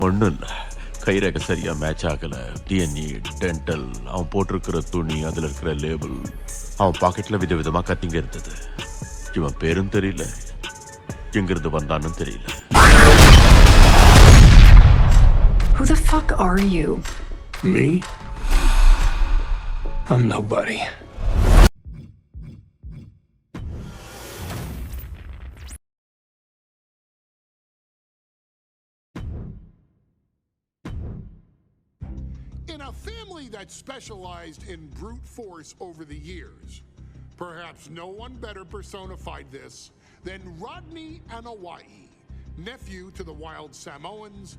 ஒன்றும் இல்லை, கைரேகை சரியா மேட்ச் ஆகல. டிஎன்ஏ, டென்டல், அவன் போட்டிருக்கிற துணி, அதுல இருக்கிற லேபிள், அவன் பாக்கெட்ல விதவிதமா கத்திங்க இருந்தது. இவன் பேரும் தெரியல, எங்கிருந்து வந்தான்னு தெரியல. Who the fuck are you? Me? I'm nobody. In a family that specialized in brute force over the years, perhaps no one better personified this than Rodney Anoa'i, nephew to the Wild Samoans,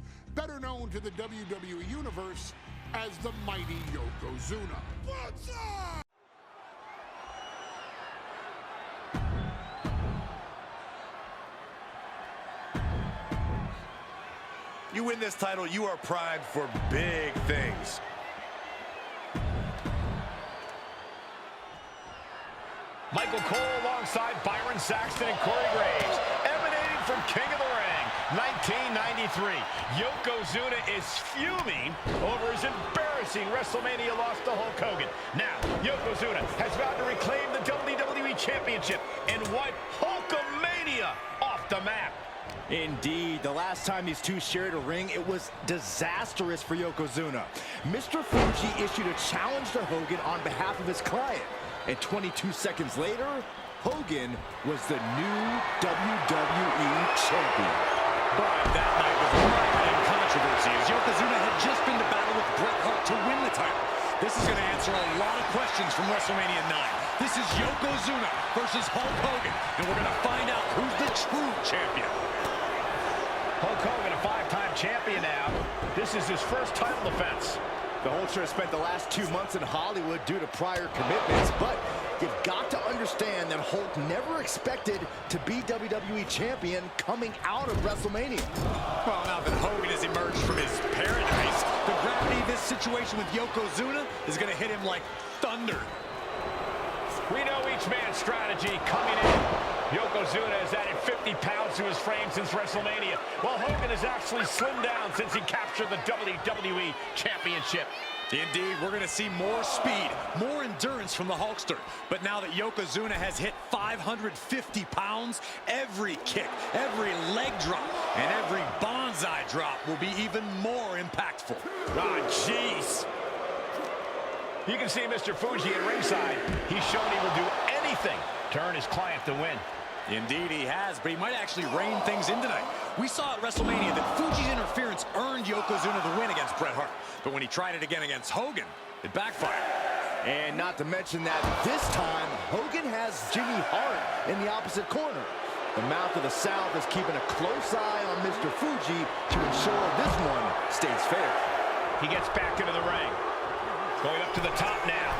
better known to the WWE Universe as the mighty Yokozuna. What's up? You win this title, you are primed for big things. Michael Cole alongside Byron Saxton and Corey Graves, emanating from King of the Ring, 1993. Yokozuna is fuming over his embarrassing WrestleMania loss to Hulk Hogan. Now, Yokozuna has vowed to reclaim the WWE Championship and wipe Hulkamania off the map. Indeed, the last time these two shared a ring, it was disastrous for Yokozuna. Mr. Fuji issued a challenge to Hogan on behalf of his client. And 22 seconds later, Hogan was the new WWE Champion. But that night was mired in controversy, as Yokozuna had just been to battle with Bret Hart to win the title. This is going to answer a lot of questions from WrestleMania 9. This is Yokozuna versus Hulk Hogan, and we're going to find out who's the true champion. Hulk Hogan, a five-time champion now. This is his first title defense. The Hulkster has spent the last 2 months in Hollywood due to prior commitments, but you've got to understand that Hulk never expected to be WWE Champion coming out of WrestleMania. Well, now that Hogan has emerged from his paradise, the gravity of this situation with Yokozuna is going to hit him like thunder. We know each man's strategy coming in. Yokozuna has added 50 pounds to his frame since WrestleMania, while Hogan has actually slimmed down since he captured the WWE Championship. Indeed, we're going to see more speed, more endurance from the Hulkster. But now that Yokozuna has hit 550 pounds, every kick, every leg drop, and every bonsai drop will be even more impactful. Ah, jeez. You can see Mr. Fuji at ringside. He's shown he will do anything to earn his client the win. Indeed he has, but he might actually rein things in tonight. We saw at WrestleMania that Fuji's interference earned Yokozuna the win against Bret Hart. But when he tried it again against Hogan, it backfired. And not to mention that this time, Hogan has Jimmy Hart in the opposite corner. The mouth of the South is keeping a close eye on Mr. Fuji to ensure this one stays fair. He gets back into the ring. Going up to the top now.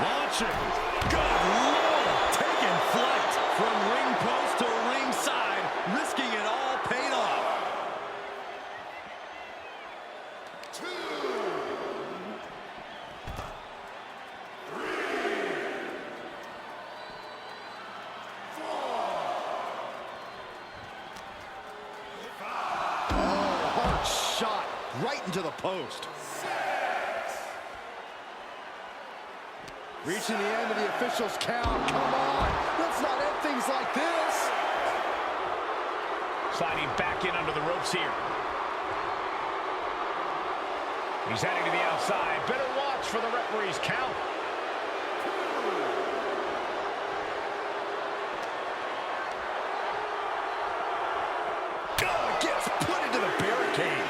Launching. Good Lord. Taking flight from ring post to ringside. Risking it all paid off. 2, 3, 4, 5. Oh, hard shot right into the post. Reaching the end of the official's count. Come on, let's not end things like this. Sliding back in under the ropes here. He's heading to the outside. Better watch for the referee's count. Gets put into the barricade.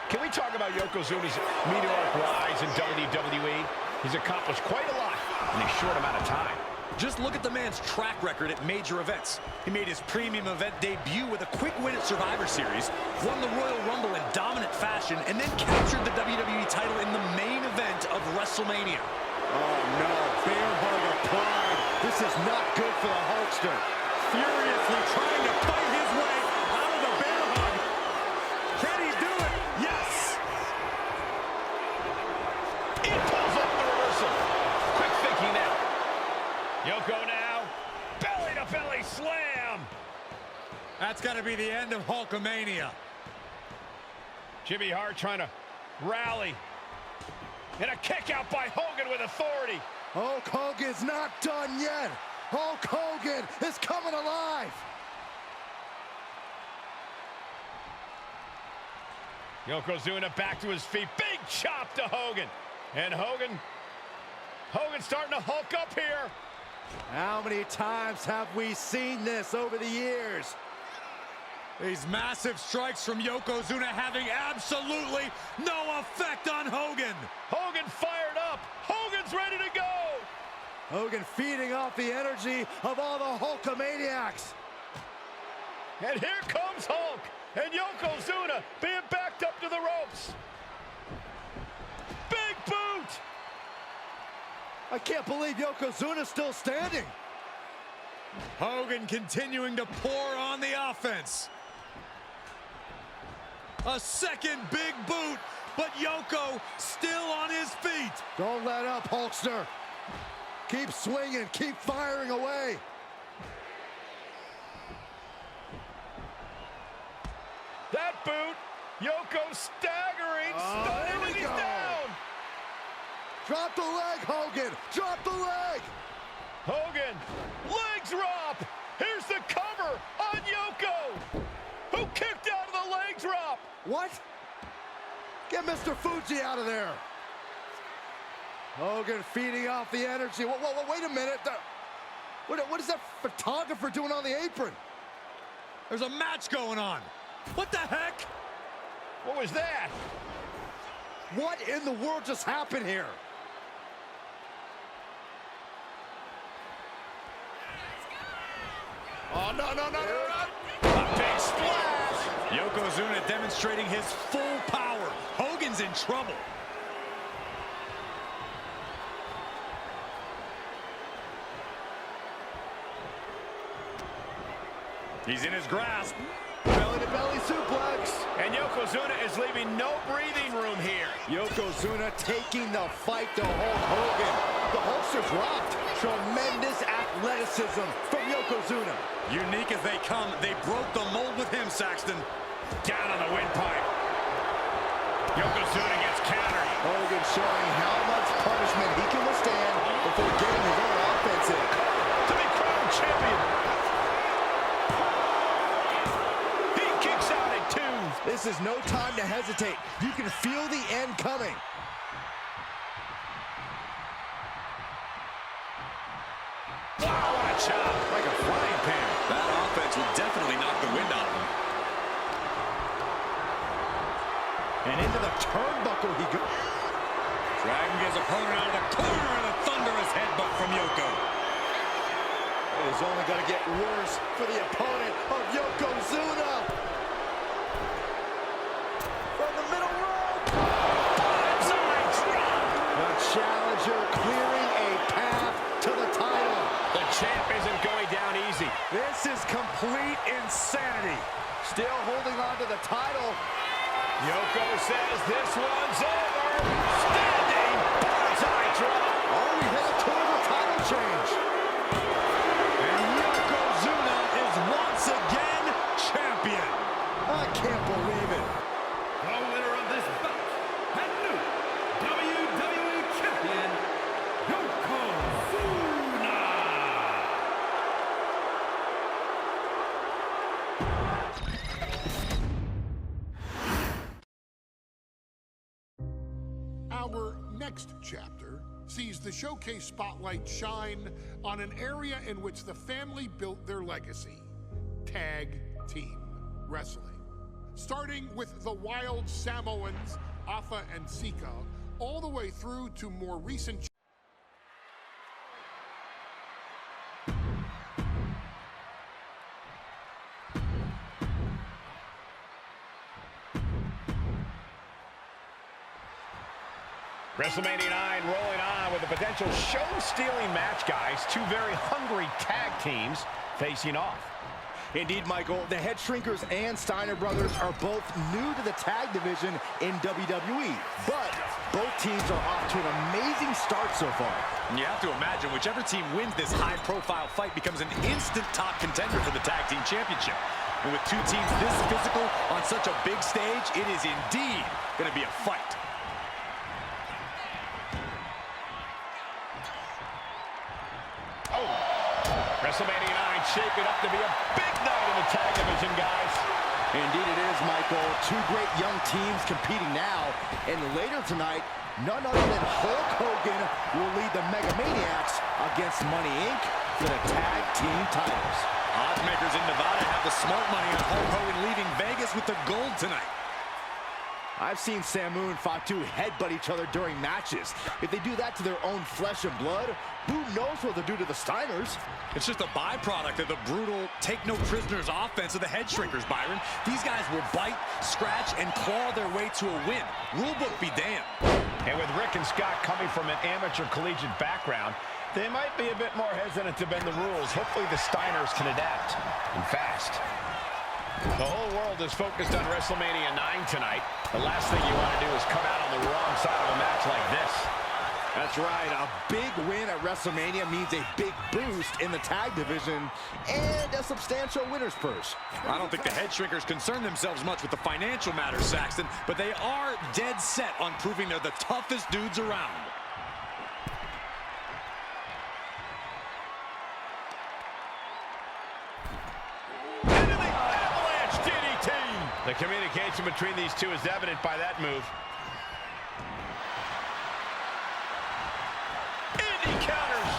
Can we talk about Yokozuna's meteoric rise in WWE? He's accomplished quite a lot in a short amount of time. Just look at the man's track record at major events. He made his premium event debut with a quick win at Survivor Series, won the Royal Rumble in dominant fashion, and then captured the WWE title in the main event of WrestleMania. Oh no, bear hug of pride. This is not good for the Hulkster. Furiously trying to fight his way out of the bear hug. Can he do it? Yes! He pulls up the reversal. Quick thinking now. Yoko now. Belly to belly slam. That's got to to be the end of Hulkamania. Jimmy Hart trying to rally. And a kick out by Hogan with authority. Hulk Hogan's not done yet. Hulk Hogan is coming alive. Yokozuna back to his feet. Big chop to Hogan. And Hogan's starting to hulk up here. How many times have we seen this over the years? These massive strikes from Yokozuna having absolutely no effect on Hogan. Hogan fired up. Hogan's ready to go. Hogan feeding off the energy of all the Hulkamaniacs. And here comes Hulk. And Yokozuna being backed up to the ropes. Big boot. I can't believe Yokozuna's still standing. Hogan continuing to pour on the offense. A second big boot, but Yoko still on his feet. Don't let up, Hulkster. Keep swinging, keep firing away. That boot, Yoko staggering, stunning, and he's down. Drop the leg, Hogan. Drop the leg. Hogan, leg drop. Here's the cover on Yoko, who kicked out of the leg drop. What? Get Mr. Fuji out of there. Hogan feeding off the energy. Whoa, wait a minute. What is that photographer doing on the apron? There's a match going on. What the heck? What was that? What in the world just happened here? Oh, no. A big splash. Yokozuna demonstrating his full power. Hogan's in trouble. He's in his grasp. Belly-to-belly suplex. And Yokozuna is leaving no breathing room here. Yokozuna taking the fight to Hulk Hogan. The Hulkster's rocked. Tremendous athleticism from Yokozuna. Unique as they come, they broke the mold with him, Saxton. Down on the windpipe. Yokozuna gets countered. Hogan showing how much punishment he can withstand before getting his own offense in. To be crowned champion. He kicks out at 2. This is no time to hesitate. You can feel the end coming. Wow, what a chop. Like a frying pan. That offense will definitely knock the wind out of him. And into the turnbuckle he goes. Dragging his opponent out of the corner and a thunderous headbutt from Yoko. It is only going to get worse for the opponent of Yokozuna. From the middle rope. Bonsai drop. The challenger clearing a path to the title. The champ isn't going down easy. This is complete insanity. Still holding on to the title. Yoko says this one's over. Standing bonsai drop. Oh, we hit a total title change. And Yokozuna is once again champion. I can't believe it. The winner of this bout and new WWE Champion, Yokozuna. Our next chapter sees the showcase spotlight shine on an area in which the family built their legacy: tag team wrestling. Starting with the Wild Samoans, Afa and Sika, all the way through to more recent WrestleMania 9 rolling on with a potential show-stealing match, guys. Two very hungry tag teams facing off. Indeed, Michael, the Head Shrinkers and Steiner brothers are both new to the tag division in WWE, but both teams are off to an amazing start so far. You have to imagine whichever team wins this high-profile fight becomes an instant top contender for the tag team championship. And with two teams this physical on such a big stage, it is indeed going to be a fight. Oh, WrestleMania 9 shaping up to be a big night in the tag division, guys. Indeed it is, Michael. Two great young teams competing now. And later tonight, none other than Hulk Hogan will lead the Mega Maniacs against Money Inc. for the tag team titles. Oddsmakers in Nevada have the smart money on Hulk Hogan leaving Vegas with the gold tonight. I've seen Samu and Fatu headbutt each other during matches. If they do that to their own flesh and blood, who knows what they'll do to the Steiners? It's just a byproduct of the brutal take-no-prisoners offense of the head shrinkers, Byron. These guys will bite, scratch, and claw their way to a win. Rulebook be damned. And with Rick and Scott coming from an amateur collegiate background, they might be a bit more hesitant to bend the rules. Hopefully the Steiners can adapt, and fast. The whole world is focused on WrestleMania 9 tonight. The last thing you want to do is come out on the wrong side of a match like this. That's right. A big win at WrestleMania means a big boost in the tag division and a substantial winner's purse. I don't think the head shrinkers concern themselves much with the financial matters, Saxton, but they are dead set on proving they're the toughest dudes around. The communication between these two is evident by that move. And he counters.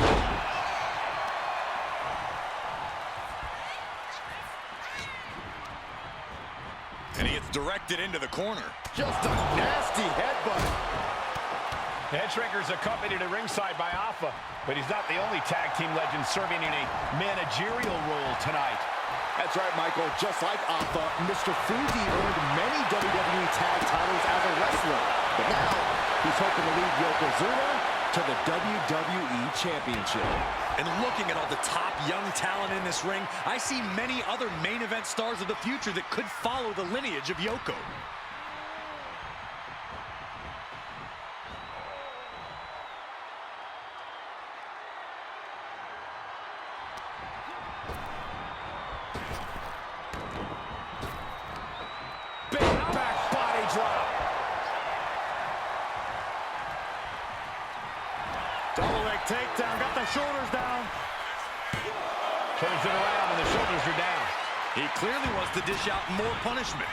And he gets directed into the corner. Just a nasty headbutt. The head shrinkers accompanied at ringside by Alpha, but he's not the only tag team legend serving in a managerial role tonight. That's right, Michael. Just like Alpha, Mr. Fuji earned many WWE tag titles as a wrestler. But now, he's hoping to lead Yokozuna to the WWE Championship. And looking at all the top young talent in this ring, I see many other main event stars of the future that could follow the lineage of Yoko. Double leg takedown, got the shoulders down. Turns it around and the shoulders are down. He clearly wants to dish out more punishment.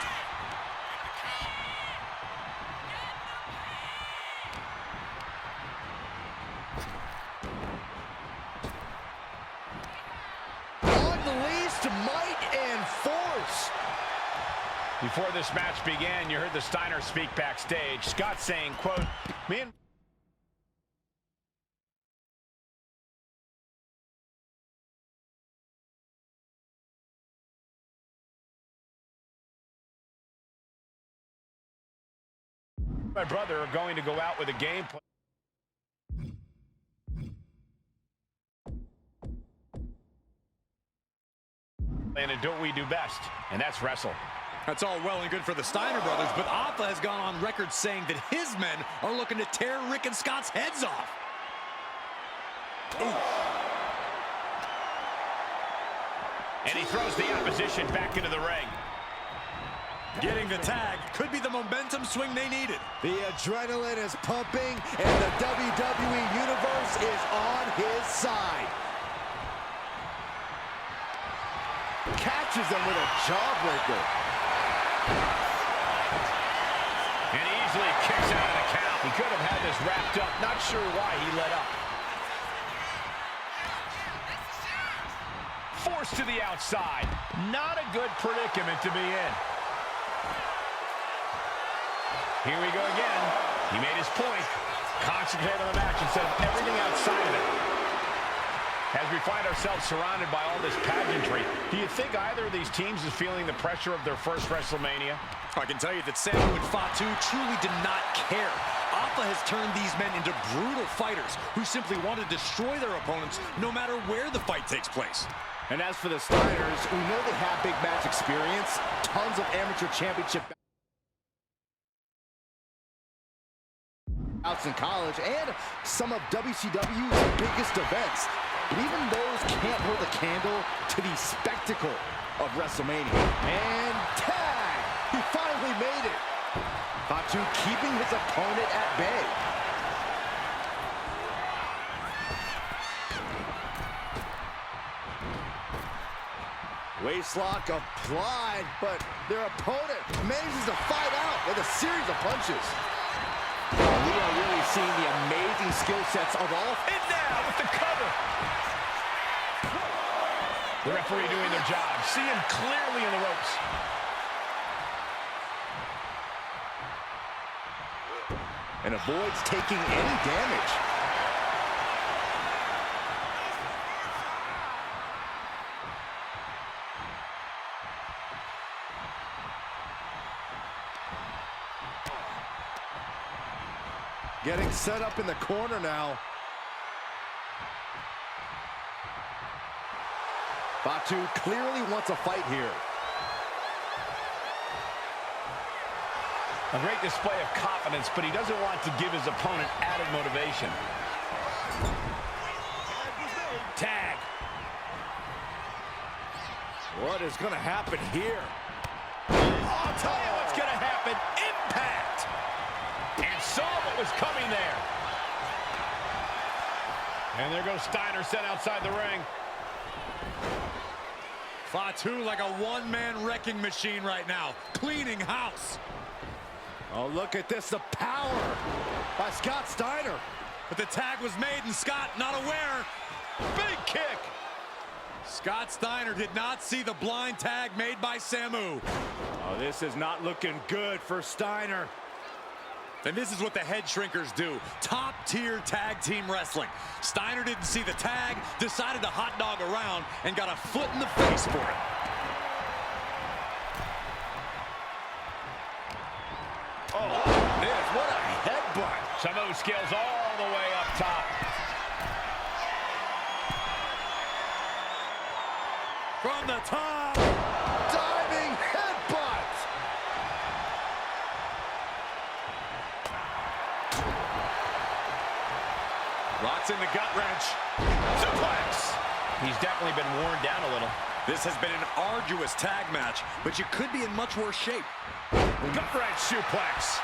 Unleashed might and force. Before this match began, you heard the Steiners speak backstage. Scott saying, quote, "Me and my brother are going to go out with a game plan. And do what we do best, and that's wrestle." That's all well and good for the Steiner brothers, but Alpha has gone on record saying that his men are looking to tear Rick and Scott's heads off. Ooh. And he throws the opposition back into the ring. Getting the tag could be the momentum swing they needed. The adrenaline is pumping, and the WWE Universe is on his side. Catches him with a jawbreaker. And he easily kicks out of the count. He could have had this wrapped up. Not sure why he let up. Forced to the outside. Not a good predicament to be in. Here we go again. He made his point. Concentrate on the match instead of everything outside of it. As we find ourselves surrounded by all this pageantry, do you think either of these teams is feeling the pressure of their first WrestleMania? I can tell you that Samu and Fatu truly did not care. Alpha has turned these men into brutal fighters who simply want to destroy their opponents no matter where the fight takes place. And as for the Steiners, we know they have big match experience, tons of amateur championship outs in college, and some of WCW's biggest events. But even those can't hold a candle to the spectacle of WrestleMania. And tag! He finally made it. Fatu keeping his opponent at bay. Waistlock applied, but their opponent manages to fight out with a series of punches. We are really seeing the amazing skill sets of all. And now with the cover. The referee doing their job, seeing clearly in the ropes. And avoids taking any damage. Getting set up in the corner now. Fatu clearly wants a fight here. A great display of confidence, but he doesn't want to give his opponent added motivation. Tag. What is going to happen here? I'll tell you what's going to happen. Impact. And saw what was coming there. And there goes Steiner sent outside the ring. Fatu like a one-man wrecking machine right now, cleaning house. Oh, look at this, the power by Scott Steiner. But the tag was made and Scott not aware. Big kick. Scott Steiner did not see the blind tag made by Samu. Oh, this is not looking good for Steiner. And this is what the head shrinkers do. Top-tier tag team wrestling. Steiner didn't see the tag, decided to hot dog around, and got a foot in the face for it. Oh, this, what a headbutt. Samu scales all the way up top. From the top. Diving headbutt. Rocks in the gut wrench. Suplex. He's definitely been worn down a little. This has been an arduous tag match, but you could be in much worse shape. Gut wrench suplex.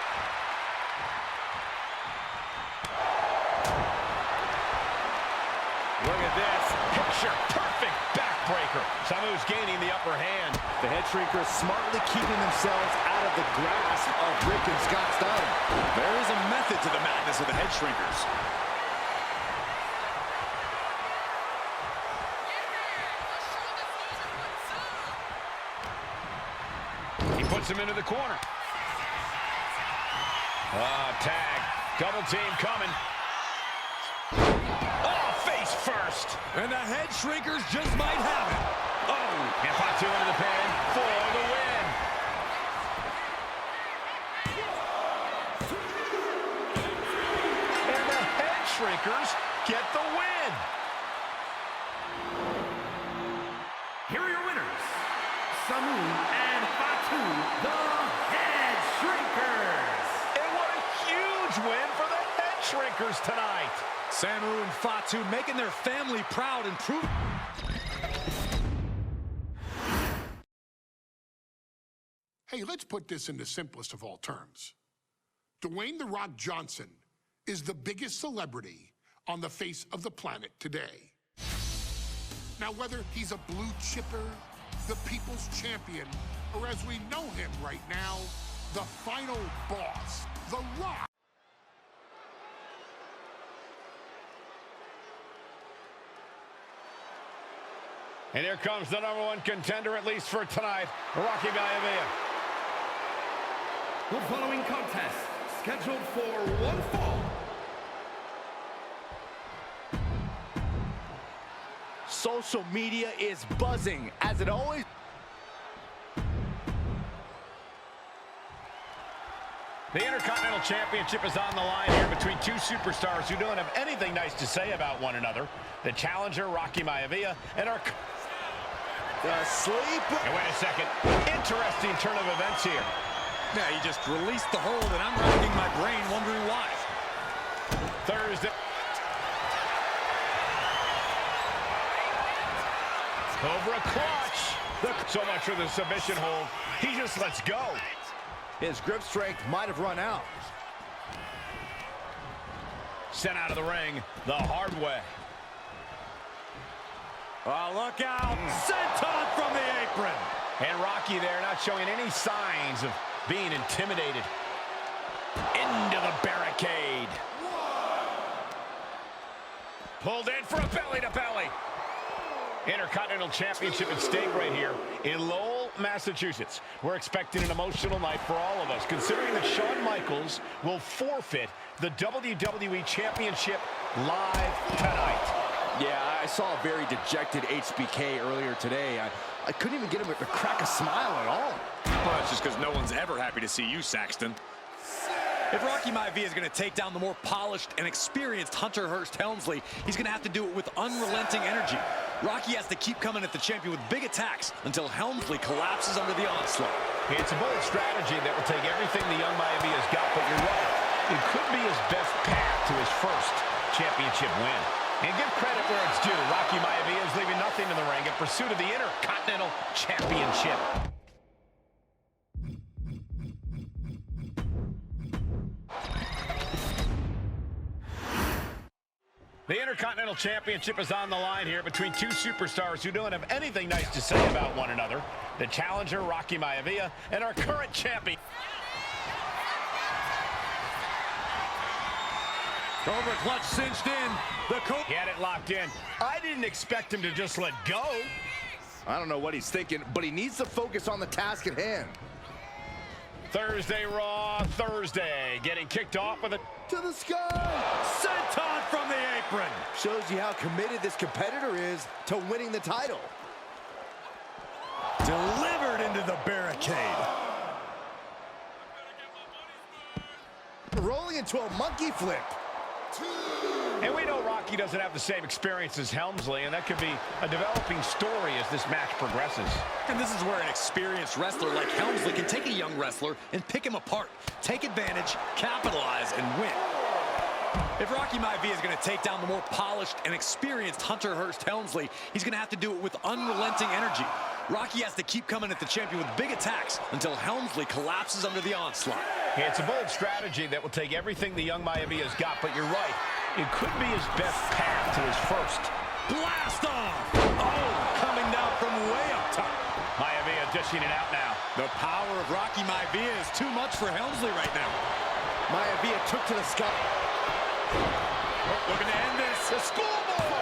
Look at this. Picture perfect backbreaker. Samu's gaining the upper hand. The head shrinkers smartly keeping themselves out of the grasp of Rick and Scott Steiner. There is a method to the madness of the head shrinkers. He puts him into the corner. Tag. Double team coming. Oh, face first. And the head shrinkers just might have it. Oh, and Fatu into the pin for the win. And the head shrinkers get the win. Here are your winners, Samu and Fatu, the Head Shrinkers. And what a huge win for the head shrinkers tonight. Samu and Fatu making their family proud and prove. Hey, let's put this in the simplest of all terms. Dwayne "The Rock" Johnson is the biggest celebrity on the face of the planet today. Now, whether he's a blue chipper, the people's champion, or as we know him right now, the final boss, The Rock. And here comes the #1 contender, at least for tonight, Rocky Maivia. The following contest, scheduled for one fall. Social media is buzzing, as it always... The Intercontinental Championship is on the line here between two superstars who don't have anything nice to say about one another. The challenger, Rocky Maivia, and our... The sleeper. And wait a second. Interesting turn of events here. Yeah, he just released the hold, and I'm racking my brain wondering why. Thursday. Over a clutch. So much for the submission hold. He just lets go. His grip strength might have run out. Sent out of the ring the hard way. Oh, look out. Senton from the apron. And Rocky there not showing any signs of being intimidated. Into the barricade. Pulled in for a belly-to-belly. Intercontinental Championship at stake right here in Lowell, Massachusetts. We're expecting an emotional night for all of us, considering that Shawn Michaels will forfeit the WWE Championship live tonight. Yeah, I saw a very dejected HBK earlier today. I couldn't even get him to crack a smile at all. Well, that's just because no one's ever happy to see you, Saxton. If Rocky Maivia is going to take down the more polished and experienced Hunter Hearst Helmsley, he's going to have to do it with unrelenting energy. Rocky has to keep coming at the champion with big attacks until Helmsley collapses under the onslaught. It's a bold strategy that will take everything the young Maivia's got, but you're right. It could be his best path to his first championship win. And give credit where it's due. Rocky Maivia is leaving nothing in the ring in pursuit of the Intercontinental Championship. The Intercontinental Championship is on the line here between two superstars who don't have anything nice to say about one another. The challenger, Rocky Maivia, and our current champion. Cobra clutch cinched in. He had it locked in. I didn't expect him to just let go. I don't know what he's thinking, but he needs to focus on the task at hand. Thursday Raw, Thursday. Getting kicked off with a... To the sky! Senton from the apron. Shows you how committed this competitor is to winning the title. Delivered into the barricade. Rolling into a monkey flip. And we know Rocky doesn't have the same experience as Helmsley, and that could be a developing story as this match progresses. And this is where an experienced wrestler like Helmsley can take a young wrestler and pick him apart, take advantage, capitalize, and win. If Rocky Maivia is going to take down the more polished and experienced Hunter Hearst Helmsley, he's going to have to do it with unrelenting energy. Rocky has to keep coming at the champion with big attacks until Helmsley collapses under the onslaught. It's a bold strategy that will take everything the young Maivia's got, but you're right. It could be his best path to his first. Blast off! Oh, coming down from way up top. Maivia dishing it out now. The power of Rocky Maivia is too much for Helmsley right now. Maivia took to the sky. Looking to end this. The schoolboy!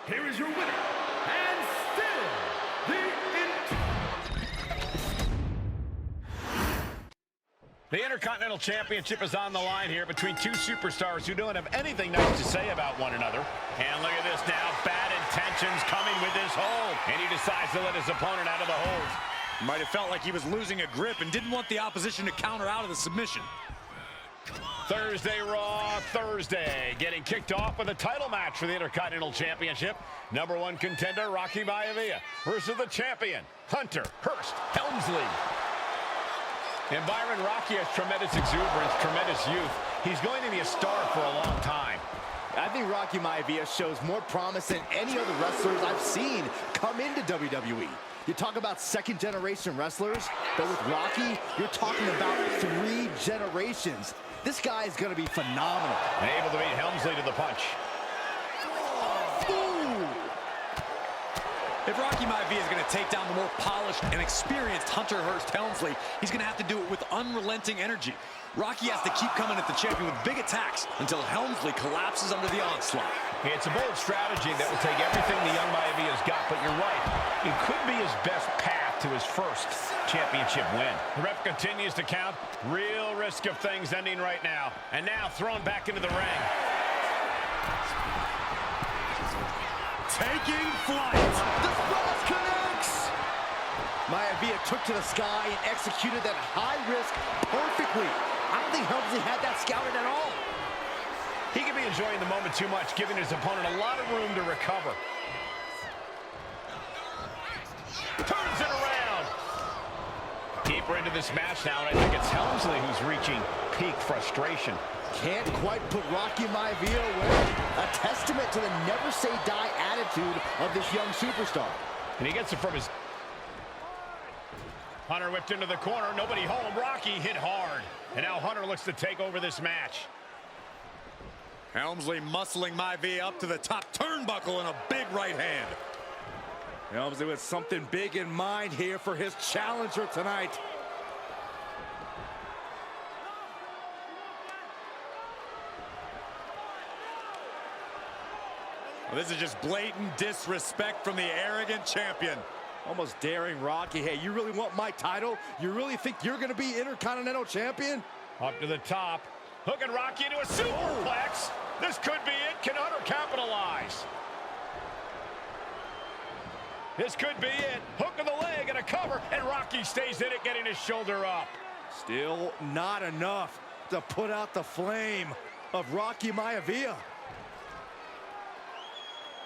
Here is your winner, and still the Intercontinental Championship is on the line here between two superstars who don't have anything nice to say about one another. And look at this now, bad intentions coming with this hold. And he decides to let his opponent out of the hold. Might have felt like he was losing a grip and didn't want the opposition to counter out of the submission. Thursday Raw, Thursday. Getting kicked off with a title match for the Intercontinental Championship. Number one contender, Rocky Maivia, versus the champion, Hunter Hearst Helmsley. And Byron, Rocky has tremendous exuberance, tremendous youth. He's going to be a star for a long time. I think Rocky Maivia shows more promise than any other wrestlers I've seen come into WWE. You talk about second-generation wrestlers, but with Rocky, you're talking about 3 generations. This guy is going to be phenomenal. And able to beat Helmsley to the punch. Ooh. If Rocky Maivia is going to take down the more polished and experienced Hunter Hearst Helmsley, he's going to have to do it with unrelenting energy. Rocky has to keep coming at the champion with big attacks until Helmsley collapses under the onslaught. It's a bold strategy that will take everything the young Maivia's got, but you're right. It could be his best path to his first championship win. The ref continues to count. Real risk of things ending right now. And now thrown back into the ring. Taking flight. The cross connects. Maivia took to the sky and executed that high risk perfectly. I don't think Helmsley had that scouted at all. He could be enjoying the moment too much, giving his opponent a lot of room to recover. Turns it around. Deeper into this match now, and I think it's Helmsley who's reaching peak frustration. Can't quite put Rocky Maivia away. A testament to the never-say-die attitude of this young superstar. And he gets it from his... Hunter whipped into the corner. Nobody home. Rocky hit hard. And now Hunter looks to take over this match. Helmsley muscling Maivia up to the top turnbuckle in a big right hand. Helmsley with something big in mind here for his challenger tonight. Well, this is just blatant disrespect from the arrogant champion. Almost daring Rocky, hey, you really want my title? You really think you're going to be Intercontinental Champion? Up to the top. Hooking Rocky into a superplex. This could be it. Can Hunter capitalize? This could be it. Hook of the leg and a cover, and Rocky stays in it, getting his shoulder up. Still not enough to put out the flame of Rocky Maivia.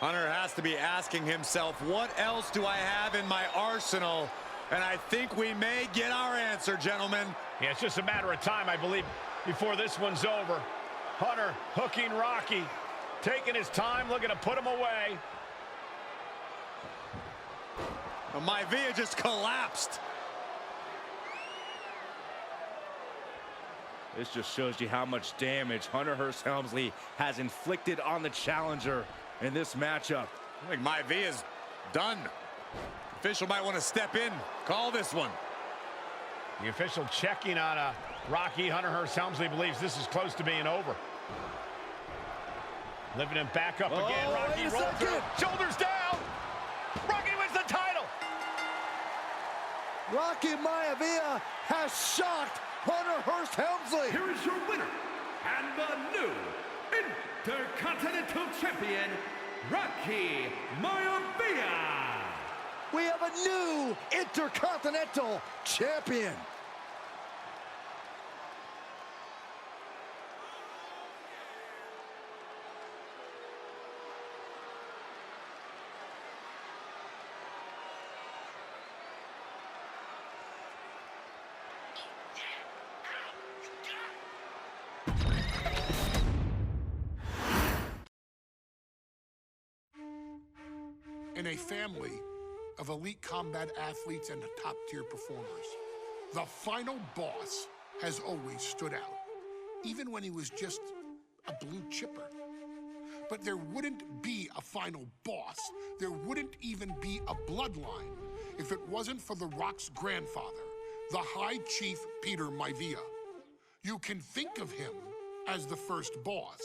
Hunter has to be asking himself, what else do I have in my arsenal? And I think we may get our answer, gentlemen. Yeah, it's just a matter of time, I believe, before this one's over. Hunter hooking Rocky, taking his time, looking to put him away. Maivia just collapsed. This just shows you how much damage Hunter Hearst Helmsley has inflicted on the challenger in this matchup. I think Maivia's done. Official might want to step in, call this one. The official checking on Rocky. Hunter Hearst Helmsley believes this is close to being over. Lifting him back up again. Rocky rolls through. Shoulders down. Rocky wins the title. Rocky Maivia has shocked Hunter Hearst Helmsley. Here is your winner, and the new Intercontinental Champion, Rocky Maivia. We have a new Intercontinental Champion. In a family of elite combat athletes and top-tier performers, the final boss has always stood out, even when he was just a blue chipper. But there wouldn't be a final boss. There wouldn't even be a bloodline if it wasn't for The Rock's grandfather, the High Chief Peter Maivia. You can think of him as the first boss.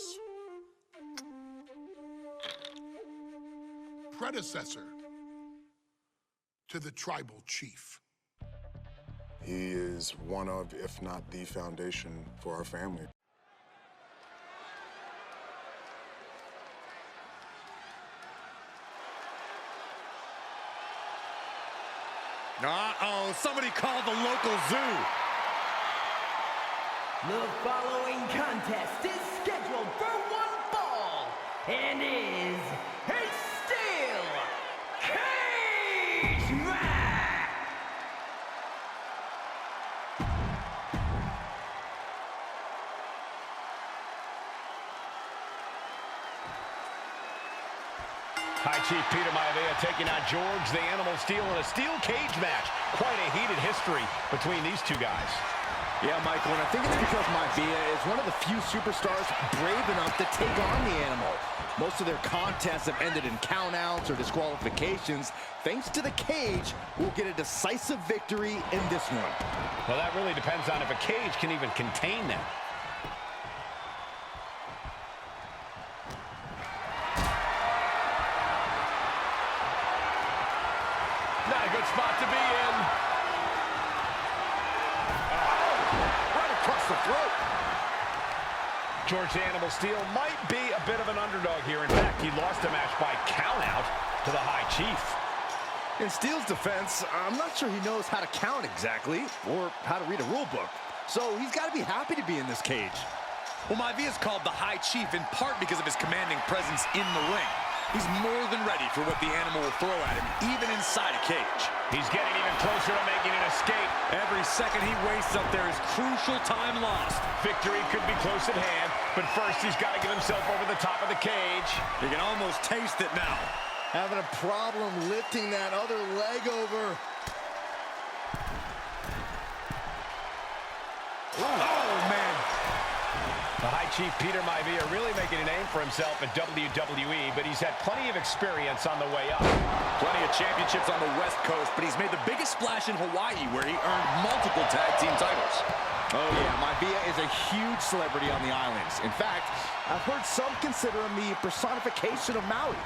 Predecessor to the tribal chief. He is one of, if not the foundation for our family. Uh-oh, somebody called the local zoo. The following contest is scheduled for one fall and is a steel cage match. High Chief Peter Maivia taking on George the Animal Steel in a steel cage match. Quite a heated history between these two guys. Yeah, Michael, and I think it's because Maivia is one of the few superstars brave enough to take on the Animal. Most of their contests have ended in countouts or disqualifications. Thanks to the cage, we'll get a decisive victory in this one. Well, that really depends on if a cage can even contain them. Not a good spot to be in. throat. George Animal Steel might be a bit of an underdog here. In fact, he lost the match by countout to the High Chief. In Steel's defense, I'm not sure he knows how to count exactly or how to read a rule book. So he's got to be happy to be in this cage. Well, Maivia is called the High Chief in part because of his commanding presence in the ring. He's more than ready for what the animal will throw at him, even inside a cage. He's getting even closer to making an escape. Every second he wastes up there is crucial time lost. Victory could be close at hand, but first he's got to get himself over the top of the cage. You can almost taste it now. Having a problem lifting that other leg over. Oh, man. The High Chief Peter Maivia really making a name for himself at WWE, but he's had plenty of experience on the way up. Plenty of championships on the West Coast, but he's made the biggest splash in Hawaii, where he earned multiple tag team titles. Oh yeah, Maivia is a huge celebrity on the islands. In fact, I've heard some consider him the personification of Maui.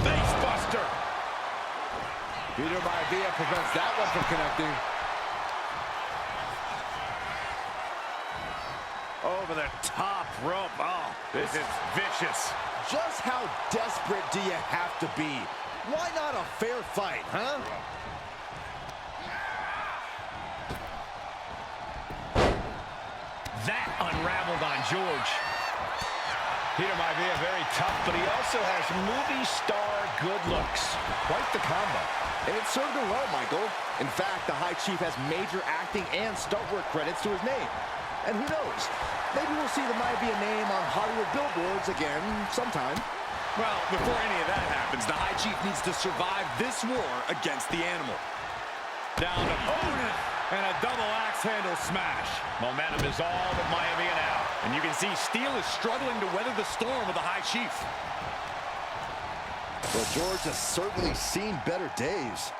Face buster. Peter Maivia prevents that one from connecting. Over the top rope. Oh, this is vicious. Just how desperate do you have to be? Why not a fair fight, huh? That unraveled on George. Peter Maivia very tough, but he also has movie star good looks. Quite the combo. And it served him well, Michael. In fact, the High Chief has major acting and stunt work credits to his name. And who knows? Maybe we'll see the Maivia name on Hollywood billboards again sometime. Well, before any of that happens, the High Chief needs to survive this war against the animal. Down opponent and a double axe handle smash. Momentum is all with Maivia now. And you can see Steel is struggling to weather the storm with the High Chief. Well, George has certainly seen better days.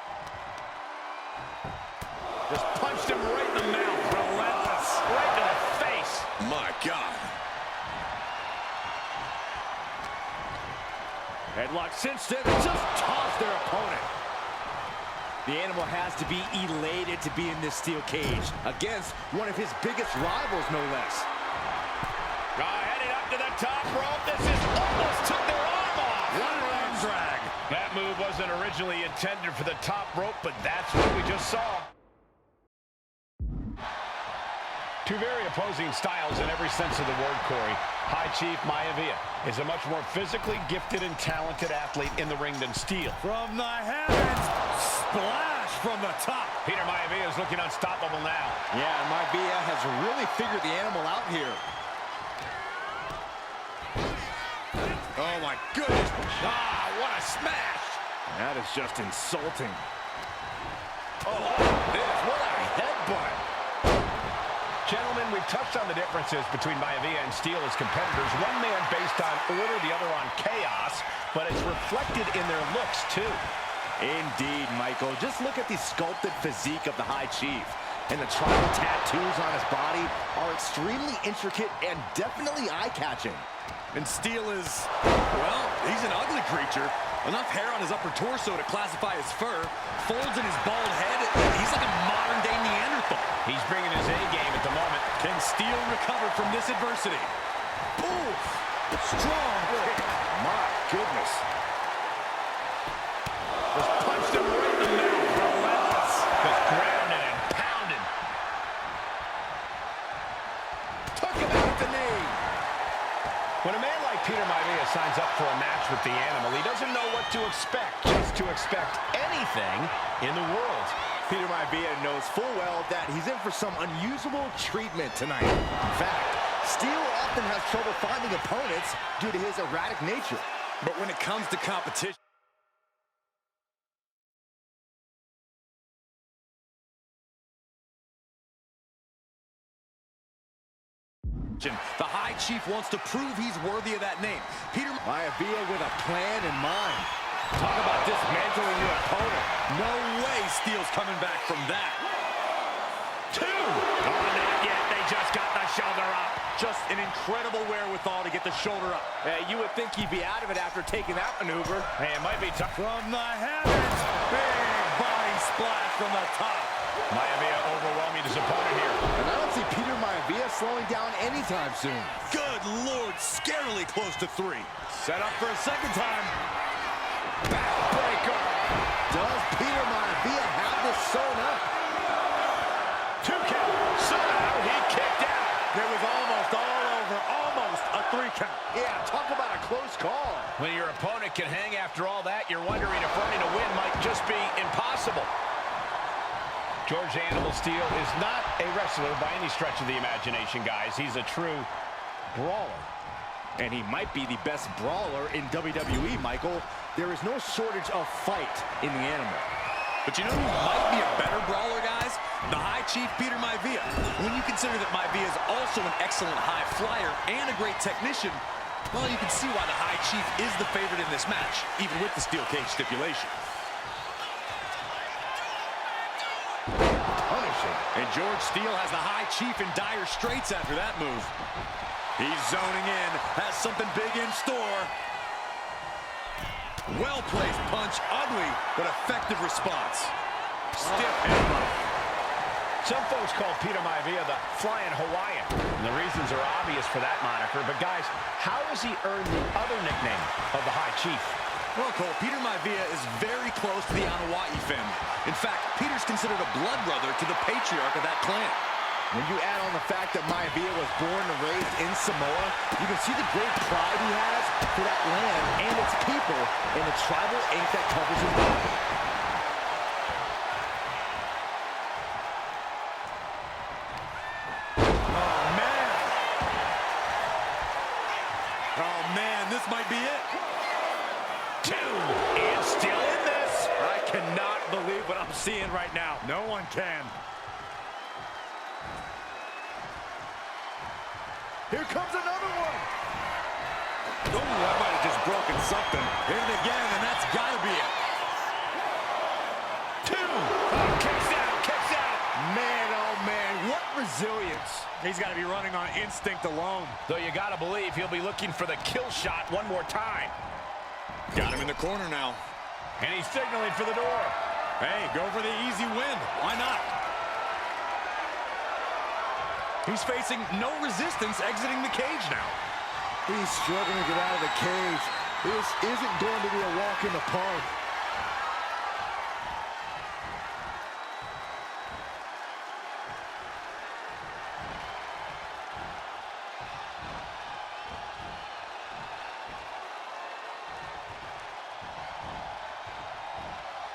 Just punched him right in the mouth. Relentless. Right to the face. My God. Headlock cinched in, just tossed their opponent. The animal has to be elated to be in this steel cage against one of his biggest rivals, no less. Heading up to the top rope. This is almost took their arm off. One arm drag. That move wasn't originally intended for the top rope, but that's what we just saw. Two very opposing styles in every sense of the word, Corey. High Chief Maivia is a much more physically gifted and talented athlete in the ring than Steel. From the heavens, splash from the top. Peter Maivia is looking unstoppable now. Yeah, Maivia has really figured the animal out here. Oh my goodness. Ah, what a smash. That is just insulting. Oh, what a headbutt. Gentlemen, we've touched on the differences between Maivia and Steel as competitors. One man based on order, the other on chaos, but it's reflected in their looks, too. Indeed, Michael. Just look at the sculpted physique of the High Chief. And the tribal tattoos on his body are extremely intricate and definitely eye-catching. And Steel is, well, he's an ugly creature. Enough hair on his upper torso to classify as fur. Folds in his bald head. He's like a modern-day Neanderthal. He's bringing his A-game at the moment. Can Steel recover from this adversity? Oof! Strong kick. My goodness. Just punched him right in the mouth. Relentless. Just grounded and pounded. Took him out at the knee. When a man like Peter Maivia signs up for a match with the animal, he doesn't know what to expect. Just to expect anything in the world. Peter Maivia knows full well that he's in for some unusual treatment tonight. In fact, Steel often has trouble finding opponents due to his erratic nature. But when it comes to competition, the High Chief wants to prove he's worthy of that name. Peter Maivia with a plan in mind. Talk about dismantling your opponent. No way Steel's coming back from that. Two. Oh, not yet. They just got the shoulder up. Just an incredible wherewithal to get the shoulder up. You would think he'd be out of it after taking that maneuver. Hey, it might be tough. From the heavens, big body splash from the top. Maivia overwhelming his opponent here. And I don't see Peter Maivia slowing down anytime soon. Good Lord, scarily close to 3. Set up for a second time. Backbreaker. Does Peter Maivia have this sewn up? 2 count. Somehow he kicked out. It was almost all over. Almost a 3 count. Yeah, talk about a close call. When your opponent can hang after all that, you're wondering if earning a win might just be impossible. George Animal Steel is not a wrestler by any stretch of the imagination, guys. He's a true brawler. And he might be the best brawler in WWE, Michael. There is no shortage of fight in the animal. But you know who might be a better brawler, guys? The High Chief, Peter Maivia. When you consider that Maivia is also an excellent high flyer and a great technician, well, you can see why the High Chief is the favorite in this match, even with the steel cage stipulation. Punishing. And George Steele has the High Chief in dire straits after that move. He's zoning in, has something big in store. Well-placed punch, ugly, but effective response. Stiff elbow. Some folks call Peter Maivia the Flying Hawaiian. And the reasons are obvious for that moniker. But guys, how has he earned the other nickname of the High Chief? Well, Cole, Peter Maivia is very close to the Anoa'i family. In fact, Peter's considered a blood brother to the patriarch of that clan. When you add on the fact that Maivia was born and raised in Samoa, you can see the great pride he has for that land and its people and the tribal ink that covers his body. Oh, man, this might be it. 2, and still in this. I cannot believe what I'm seeing right now. No one can. Here comes another one. Oh, that might have just broken something. Hit it again, and that's got to be it. 2. Oh, kicks out. Man, oh man, what resilience. He's got to be running on instinct alone. Though you got to believe he'll be looking for the kill shot one more time. Got him in the corner now. And he's signaling for the door. Hey, go for the easy win. Why not? He's facing no resistance exiting the cage now. He's struggling to get out of the cage. This isn't going to be a walk in the park.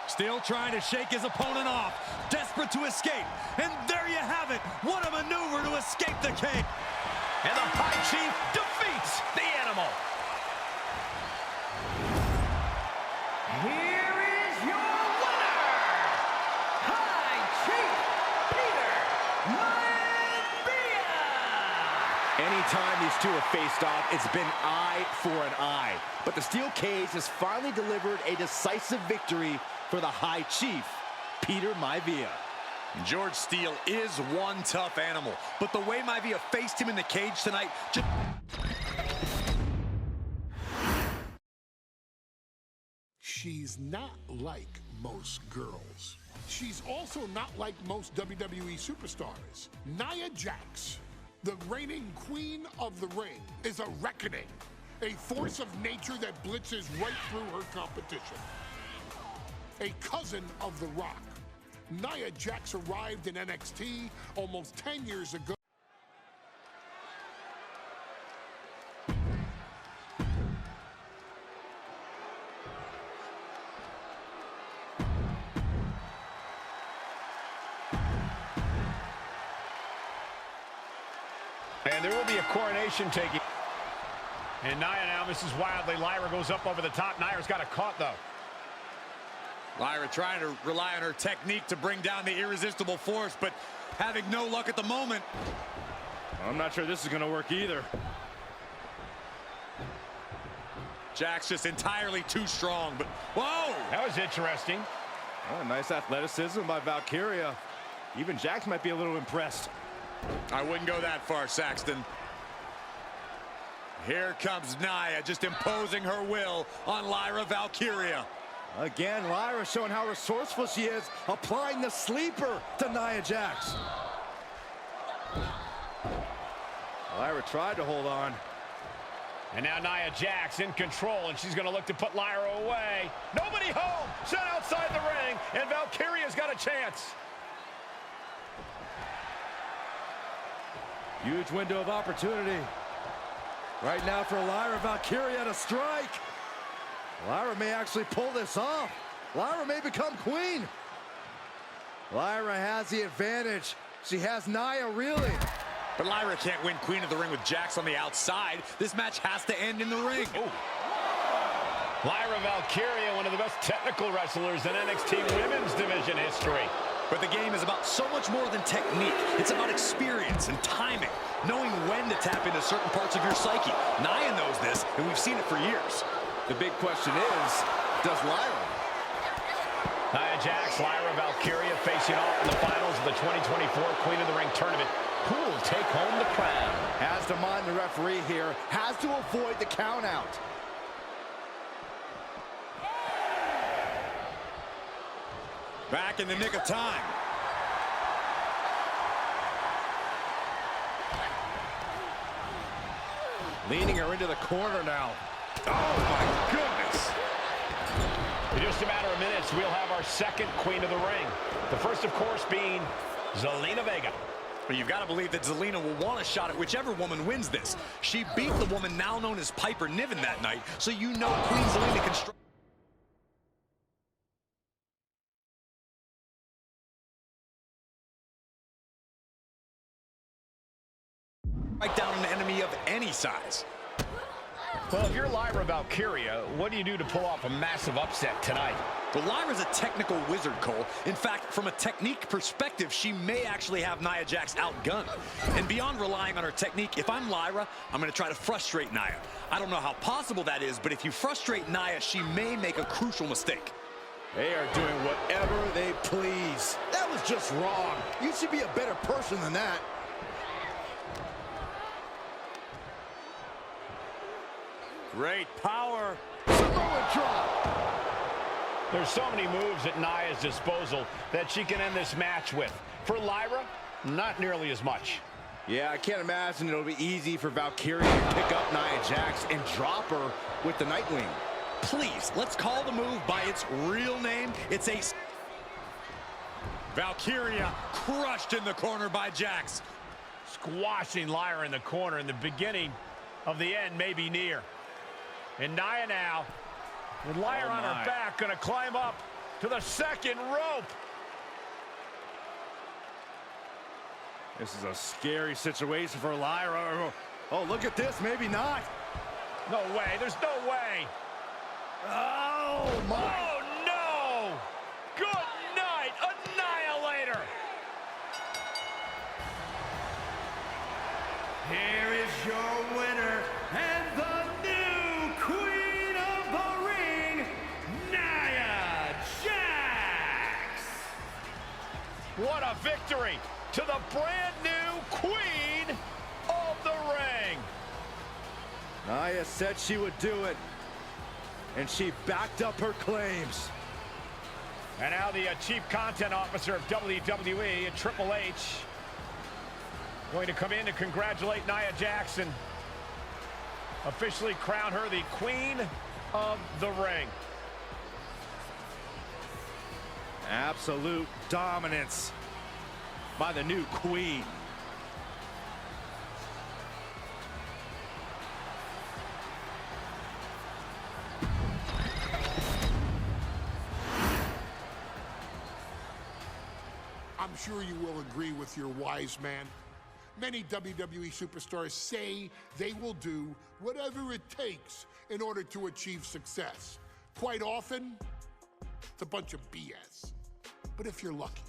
Still trying to shake his opponent off. Desperate to escape. And there you have it. What a maneuver to escape the cage. And the High Chief defeats the animal. Here is your winner, High Chief Peter Maivia. Anytime these two have faced off, it's been eye for an eye. But the steel cage has finally delivered a decisive victory for the High Chief, Peter Maivia. George Steele is one tough animal, but the way Maivia faced him in the cage tonight just... She's not like most girls. She's also not like most WWE superstars. Nia Jax, the reigning queen of the ring, is a reckoning, a force of nature that blitzes right through her competition. A cousin of The Rock, Nia Jax arrived in NXT almost 10 years ago. And there will be a coronation taking. And Nia now misses wildly. Lyra goes up over the top. Nia's got it caught, though. Lyra trying to rely on her technique to bring down the irresistible force, but having no luck at the moment. I'm not sure this is going to work either. Jax just entirely too strong, but whoa! That was interesting. Oh, nice athleticism by Valkyria. Even Jax might be a little impressed. I wouldn't go that far, Saxton. Here comes Nia, just imposing her will on Lyra Valkyria. Again, Lyra showing how resourceful she is, applying the sleeper to Nia Jax. Lyra tried to hold on. And now Nia Jax in control, and she's going to look to put Lyra away. Nobody home, set outside the ring, and Valkyria's got a chance. Huge window of opportunity. Right now for Lyra, Valkyria to strike. Lyra may actually pull this off. Lyra may become queen. Lyra has the advantage. She has Nia reeling. But Lyra can't win Queen of the Ring with Jax on the outside. This match has to end in the ring. Oh. Lyra Valkyria, one of the best technical wrestlers in NXT Women's Division history. But the game is about so much more than technique. It's about experience and timing, knowing when to tap into certain parts of your psyche. Nia knows this, and we've seen it for years. The big question is, does Lyra? Nia Jax, Lyra Valkyria facing off in the finals of the 2024 Queen of the Ring tournament. Who will take home the crown? Has to mind the referee here. Has to avoid the count out. Back in the nick of time. Leaning her into the corner now. Oh, my goodness. In just a matter of minutes, we'll have our second Queen of the Ring. The first, of course, being Zelina Vega. But you've got to believe that Zelina will want a shot at whichever woman wins this. She beat the woman now known as Piper Niven that night, so you know Queen Zelina can strike down an enemy of any size. Well, if you're Lyra Valkyria, what do you do to pull off a massive upset tonight? Well, Lyra's a technical wizard, Cole. In fact, from a technique perspective, she may actually have Nia Jax outgunned. And beyond relying on her technique, if I'm Lyra, I'm going to try to frustrate Nia. I don't know how possible that is, but if you frustrate Nia, she may make a crucial mistake. They are doing whatever they please. That was just wrong. You should be a better person than that. Great power. Samoa drop. There's so many moves at Nia's disposal that she can end this match with. For Lyra, not nearly as much. Yeah, I can't imagine it'll be easy for Valkyria to pick up Nia Jax and drop her with the Nightwing. Please, let's call the move by its real name. It's a... Valkyria crushed in the corner by Jax. Squashing Lyra in the corner, and the beginning of the end may be near. And Nia now, with Lyra on her back, going to climb up to the second rope. This is a scary situation for Lyra. Oh, look at this. Maybe not. No way. There's no way. Oh, my. Oh, no. Good night, Annihilator. Here is your winner and the new Queen of the Ring, Nia Jax. What a victory to the brand new Queen of the Ring. Nia said she would do it, and she backed up her claims. And now the Chief Content Officer of WWE, Triple H, going to come in to congratulate Nia Jax and officially crown her the Queen of the Ring. Absolute dominance by the new queen. I'm sure you will agree with your wise man. Many WWE superstars say they will do whatever it takes in order to achieve success. Quite often, it's a bunch of BS. But if you're lucky,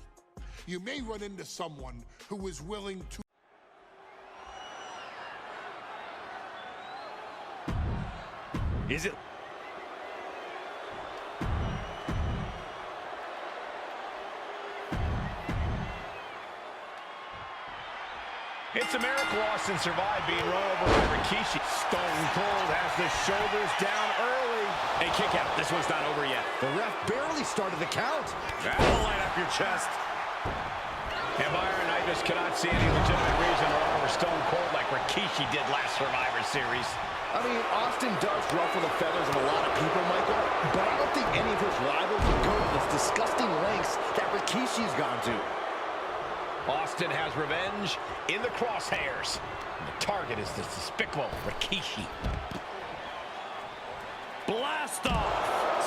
you may run into someone who is willing to... Is it? It's a miracle Austin survived being run over by Rikishi. Stone Cold has the shoulders down early. A kick out. This one's not over yet. The ref barely started the count. That'll light up your chest. And Byron, I just cannot see any legitimate reason to run over Stone Cold like Rikishi did last Survivor Series. I mean, Austin does ruffle the feathers of a lot of people, Michael, but I don't think any of his rivals would go to this disgusting lengths that Rikishi's gone to. Austin has revenge in the crosshairs. And the target is the despicable Rikishi. Blast off!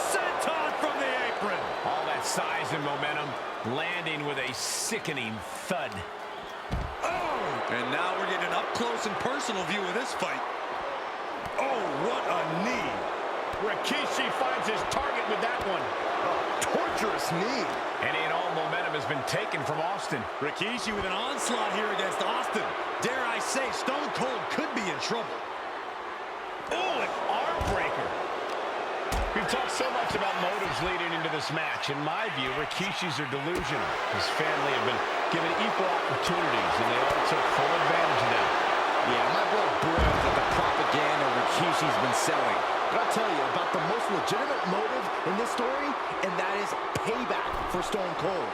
Senton from the apron! All that size and momentum landing with a sickening thud. Oh! And now we're getting an up-close and personal view of this fight. Oh, what a knee! Rikishi finds his target with that one. Torturous knee. Any and all momentum has been taken from Austin. Rikishi with an onslaught here against Austin. Dare I say, Stone Cold could be in trouble. Oh, an arm breaker. We've talked so much about motives leading into this match. In my view, Rikishi's are delusional. His family have been given equal opportunities, and they all took full advantage of that. Yeah, my blood boils at the propaganda Rikishi's been selling. But I'll tell you about the most legitimate motive in this story, and that is payback for Stone Cold.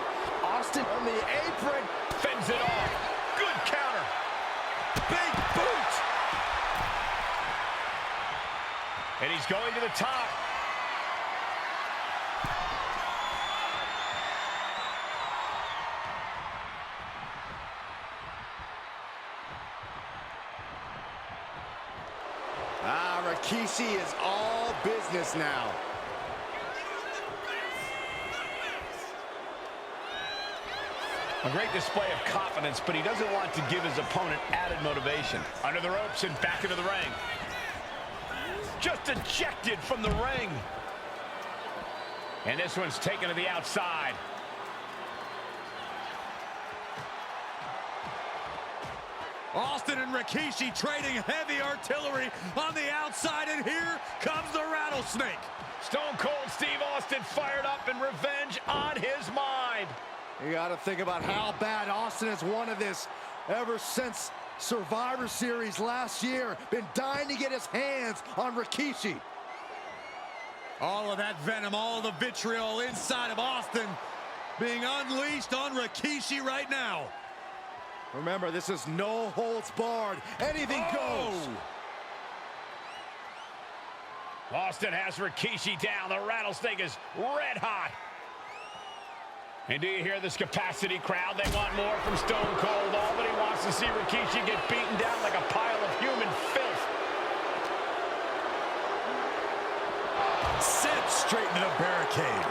Austin on the apron. Fends it off. Good counter. Big boot. And he's going to the top. Rikishi is all business now. A great display of confidence, but he doesn't want to give his opponent added motivation. Under the ropes and back into the ring. Just ejected from the ring. And this one's taken to the outside. Austin and Rikishi trading heavy artillery on the outside, and here comes the rattlesnake. Stone Cold Steve Austin fired up and revenge on his mind. You got to think about how bad Austin has wanted this ever since Survivor Series last year. Been dying to get his hands on Rikishi. All of that venom, all of the vitriol inside of Austin being unleashed on Rikishi right now. Remember, this is no holds barred. Anything goes. Austin has Rikishi down. The rattlesnake is red hot. And do you hear this capacity crowd? They want more from Stone Cold. All that he wants to see Rikishi get beaten down like a pile of human filth. Sent straight into the barricade.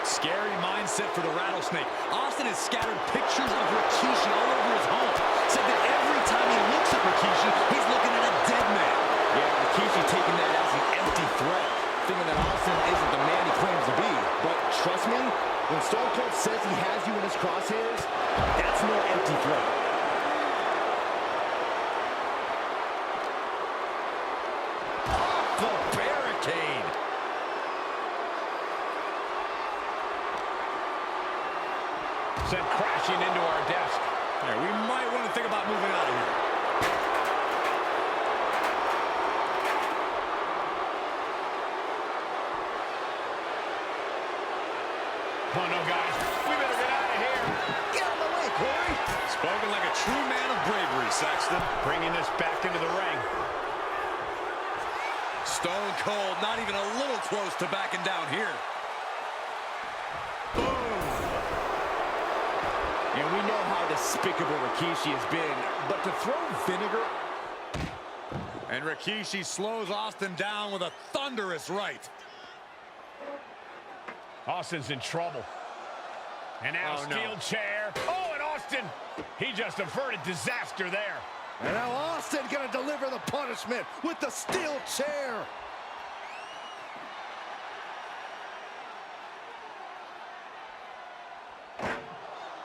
Scary mindset for the rattlesnake. Austin has scattered pictures of Rikishi all over his home. Said that every time he looks at Rikishi, he's looking at a dead man. Yeah, Rikishi taking that as an empty threat, thinking that Austin isn't the man he claims to be. But trust me, when Stone Cold says he has you in his crosshairs, that's no empty threat. Off the barricade. Sent crashing into our desk. Yeah, we might want to think about moving out of here. Oh no, guys. We better get out of here. Get out of the way, Corey. Spoken like a true man of bravery, Saxton. Bringing this back into the ring. Stone Cold not even a little close to backing down here. And we know how despicable Rikishi has been, but to throw vinegar... And Rikishi slows Austin down with a thunderous right. Austin's in trouble. And now steel chair. Oh, and Austin, he just averted disaster there. And now Austin gonna deliver the punishment with the steel chair.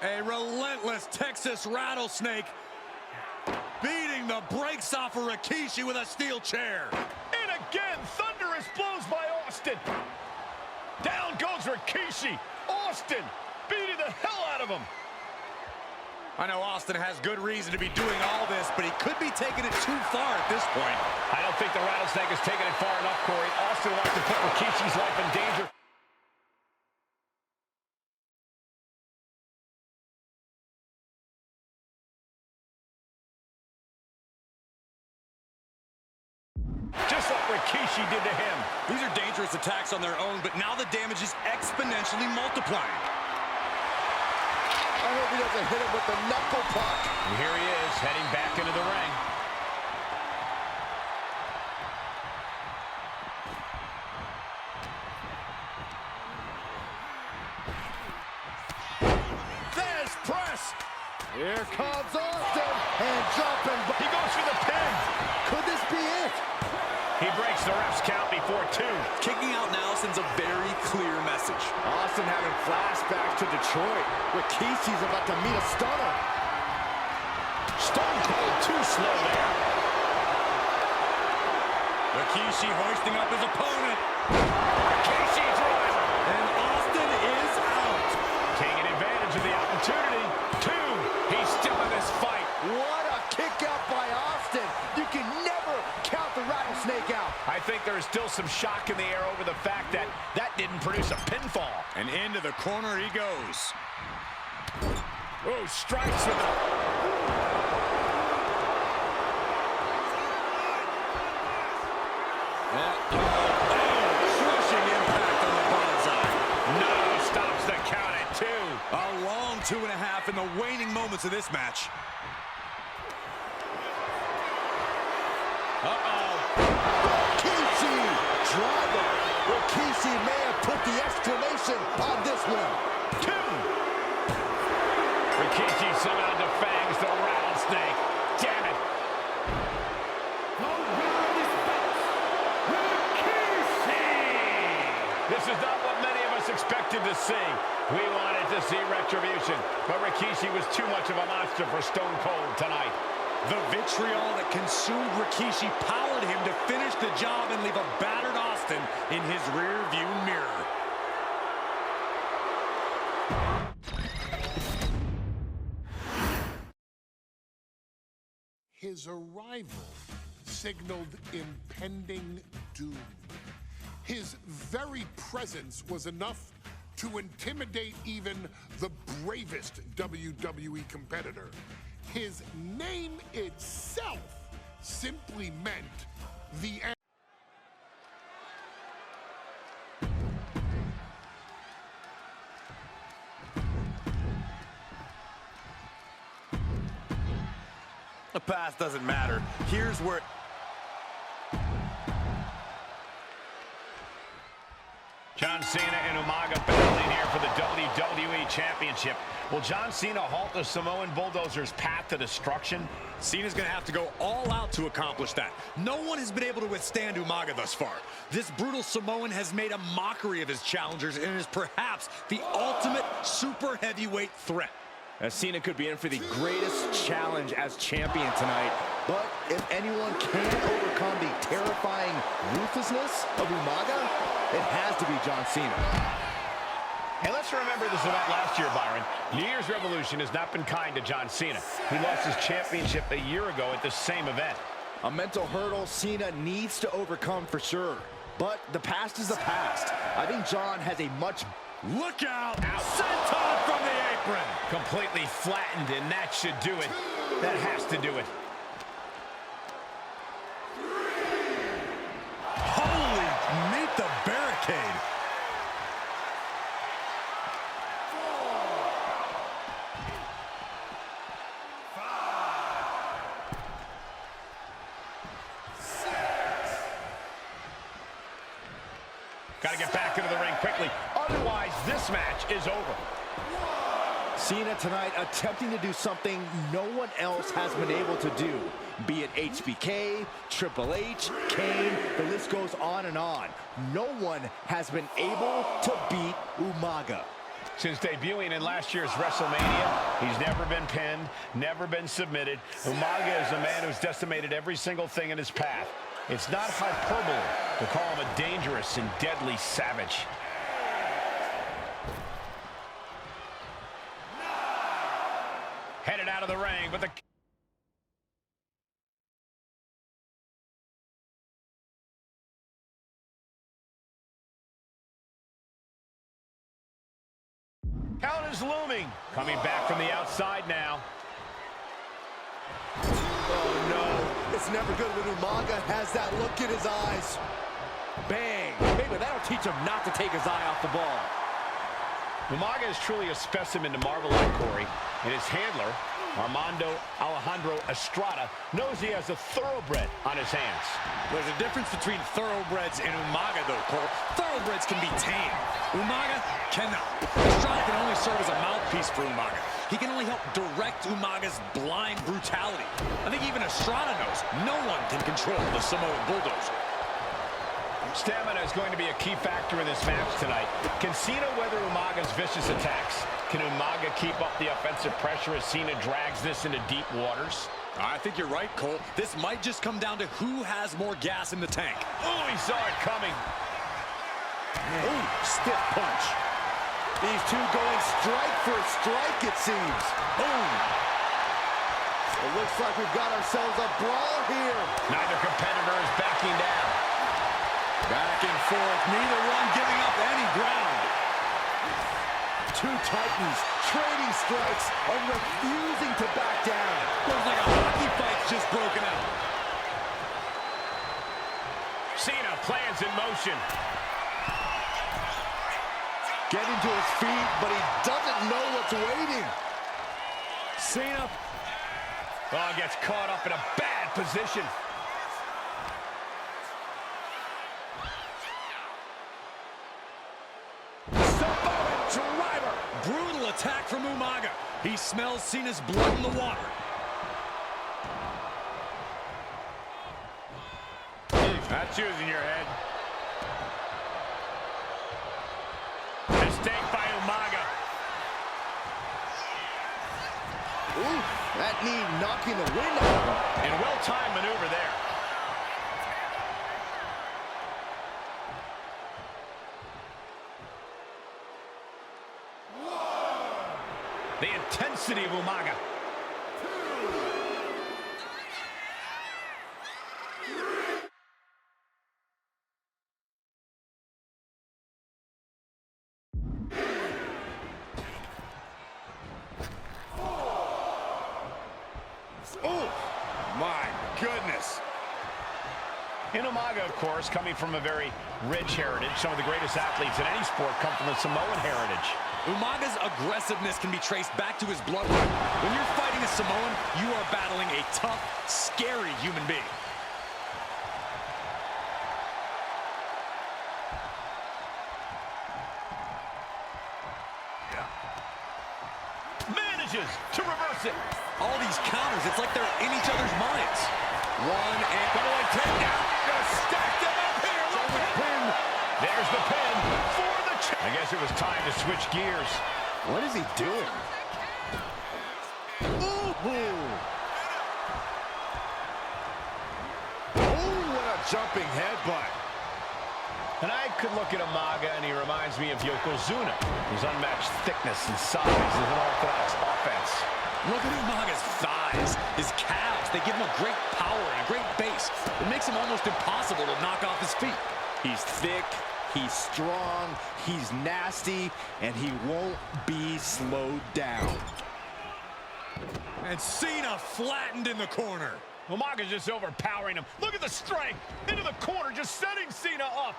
A relentless Texas rattlesnake beating the brakes off of Rikishi with a steel chair. And again, thunderous blows by Austin. Down goes Rikishi. Austin beating the hell out of him. I know Austin has good reason to be doing all this, but he could be taking it too far at this point. I don't think the Rattlesnake has taken it far enough, Corey. Austin wants to put Rikishi's life in danger. Just like Rikishi did to him. These are dangerous attacks on their own, but now the damage is exponentially multiplying. I hope he doesn't hit him with the knuckle puck. And here he is, heading back into the ring. There's press. Here comes Austin. And dropping. He goes for the pin. Could this be it? He breaks the ref's count before 2. Kicking out now sends a very clear message. Austin having flashbacks to Detroit. Rikishi's about to meet a stunner. Stone Cold too slow there. Rikishi hoisting up his opponent. Rikishi driver. And Austin is out. Taking advantage of the opportunity. 2. He's still in this fight. What a kick out by Austin. You can never count the Rattlesnake out. I think there is still some shock in the air over the fact that that didn't produce a pinfall. And into the corner he goes. Oh, strikes with it. Crushing impact on the bullseye. No, stops the count at 2. A long 2.5 in the waning moments of this match. Rikishi driver. Rikishi may have put the exclamation on this one. 2. Rikishi somehow defangs the Rattlesnake. Damn it. The winner of this bout, Rikishi! This is not what many of us expected to see. We wanted to see retribution, but Rikishi was too much of a monster for Stone Cold tonight. The vitriol that consumed Rikishi powered him to finish the job and leave a battered Austin in his rear-view mirror. His arrival signaled impending doom. His very presence was enough to intimidate even the bravest WWE competitor. His name itself simply meant the end. The past doesn't matter. Here's where... John Cena and Umaga battling here for the WWE Championship. Will John Cena halt the Samoan Bulldozer's path to destruction? Cena's going to have to go all out to accomplish that. No one has been able to withstand Umaga thus far. This brutal Samoan has made a mockery of his challengers and is perhaps the ultimate super heavyweight threat. Cena could be in for the greatest challenge as champion tonight. But if anyone can overcome the terrifying ruthlessness of Umaga, it has to be John Cena. And let's remember this event last year, Byron. New Year's Revolution has not been kind to John Cena. He lost his championship a year ago at this same event. A mental hurdle Cena needs to overcome for sure. But the past is the past. I think John has a much... Look out! Senton from the apron! Completely flattened, and that should do it. That has to do it. Holy, meet the barricade. Got to get back into the ring quickly. Otherwise, this match is over. Cena tonight attempting to do something no one else has been able to do. Be it HBK, Triple H, Kane, the list goes on and on. No one has been able to beat Umaga. Since debuting in last year's WrestleMania, he's never been pinned, never been submitted. Umaga is a man who's decimated every single thing in his path. It's not hyperbole to call him a dangerous and deadly savage. Headed out of the ring, but the... Count is looming. Coming back from the outside now. Oh, no. It's never good when Umaga has that look in his eyes. Bang. Maybe that'll teach him not to take his eye off the ball. Umaga is truly a specimen to marvel at, Corey. And his handler, Armando Alejandro Estrada, knows he has a thoroughbred on his hands. There's a difference between thoroughbreds and Umaga, though, Cole. Thoroughbreds can be tamed. Umaga cannot. Estrada can only serve as a mouthpiece for Umaga. He can only help direct Umaga's blind brutality. I think even Estrada knows no one can control the Samoan bulldozer. Stamina is going to be a key factor in this match tonight. Can Cena weather Umaga's vicious attacks? Can Umaga keep up the offensive pressure as Cena drags this into deep waters? I think you're right, Cole. This might just come down to who has more gas in the tank. Oh, he saw it coming. Ooh, stiff punch. These two going strike for strike, it seems. Boom. It looks like we've got ourselves a brawl here. Neither competitor is backing down. Back and forth, neither one giving up any ground. Two titans trading strikes and refusing to back down. Looks like a hockey fight's just broken out. Cena plans in motion. Getting to his feet, but he doesn't know what's waiting. Cena gets caught up in a bad position. Samoan driver. Brutal attack from Umaga. He smells Cena's blood in the water. That's using your head. Mistake by Umaga. Ooh, that knee knocking the wind out of him. And well-timed maneuver there. The intensity of Umaga. Oh, my goodness. And Umaga, of course, coming from a very rich heritage. Some of the greatest athletes in any sport come from the Samoan heritage. Umaga's aggressiveness can be traced back to his bloodline. When you're fighting a Samoan, you are battling a tough, scary human being. Manages to reverse it. All these counters, it's like they're in each other's minds. One and double takedown. Gonna stack them up here. Look at the pin. There's the pin for the I guess it was time to switch gears. What is he doing? Ooh. Oh, what a jumping headbutt. And I could look at Umaga, and he reminds me of Yokozuna, whose unmatched thickness and size is an orthodox offense. Look at Umaga's thighs, his calves. They give him a great power and a great base. It makes him almost impossible to knock off his feet. He's thick, he's strong, he's nasty, and he won't be slowed down. And Cena flattened in the corner. Umaga's just overpowering him. Look at the strength into the corner, just setting Cena up.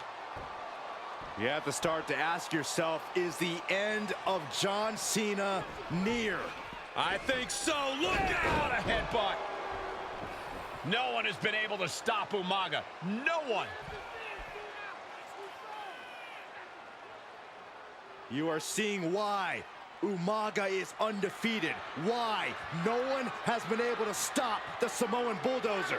You have to start to ask yourself, is the end of John Cena near? I think so. Look What out! a headbutt. No one has been able to stop Umaga. No one. You are seeing why Umaga is undefeated. Why no one has been able to stop the Samoan bulldozer.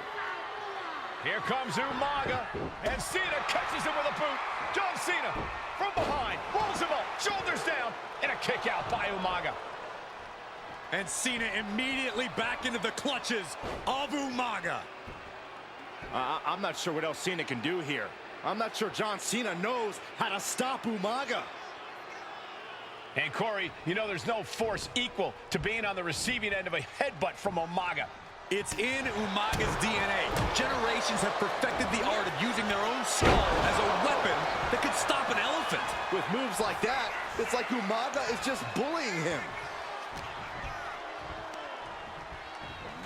Here comes Umaga, and Cena catches him with a boot. John Cena from behind, rolls him up, shoulders down, and a kick out by Umaga. And Cena immediately back into the clutches of Umaga. I'm not sure what else Cena can do here. I'm not sure John Cena knows how to stop Umaga. And Corey, you know there's no force equal to being on the receiving end of a headbutt from Umaga. It's in Umaga's DNA. Generations have perfected the art of using their own skull as a weapon that could stop an elephant. With moves like that, it's like Umaga is just bullying him.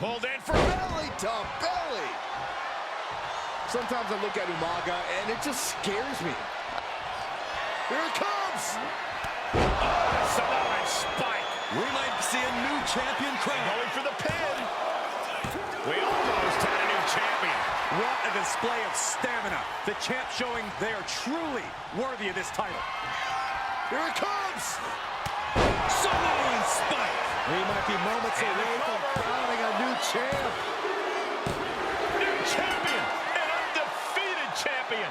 Pulled in for belly to belly. Sometimes I look at Umaga and it just scares me. Here it comes. Samoan spike. We might see a new champion crown. Going for the pin. We almost had a new champion. What a display of stamina. The champ showing they are truly worthy of this title. Here it comes. Samoan spike. We might be moments away from crowning a new champ. New champion. An undefeated champion.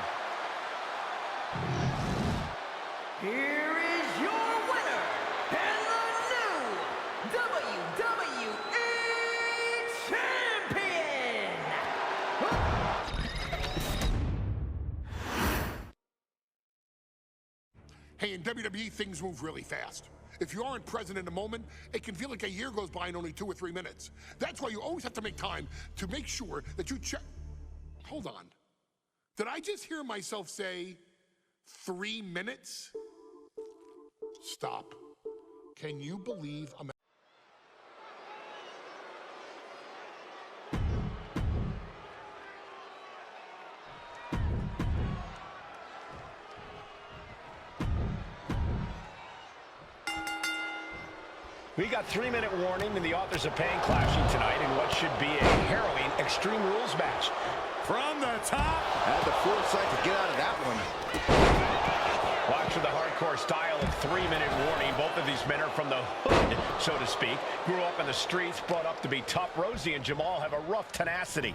Here is your winner, and the new WWE Champion! Hey, in WWE, things move really fast. If you aren't present in the moment, it can feel like a year goes by in only 2 or 3 minutes. That's why you always have to make time to make sure that you check. Hold on. Did I just hear myself say 3 minutes? Stop. Can you believe I'm... We got 3-minute warning and the authors of pain clashing tonight in what should be a harrowing Extreme Rules match. From the top. Had the foresight to get out of that one. Watch for the hardcore style of 3-minute warning. Both of these men are from the hood, so to speak. Grew up in the streets, brought up to be tough. Rosie and Jamal have a rough tenacity.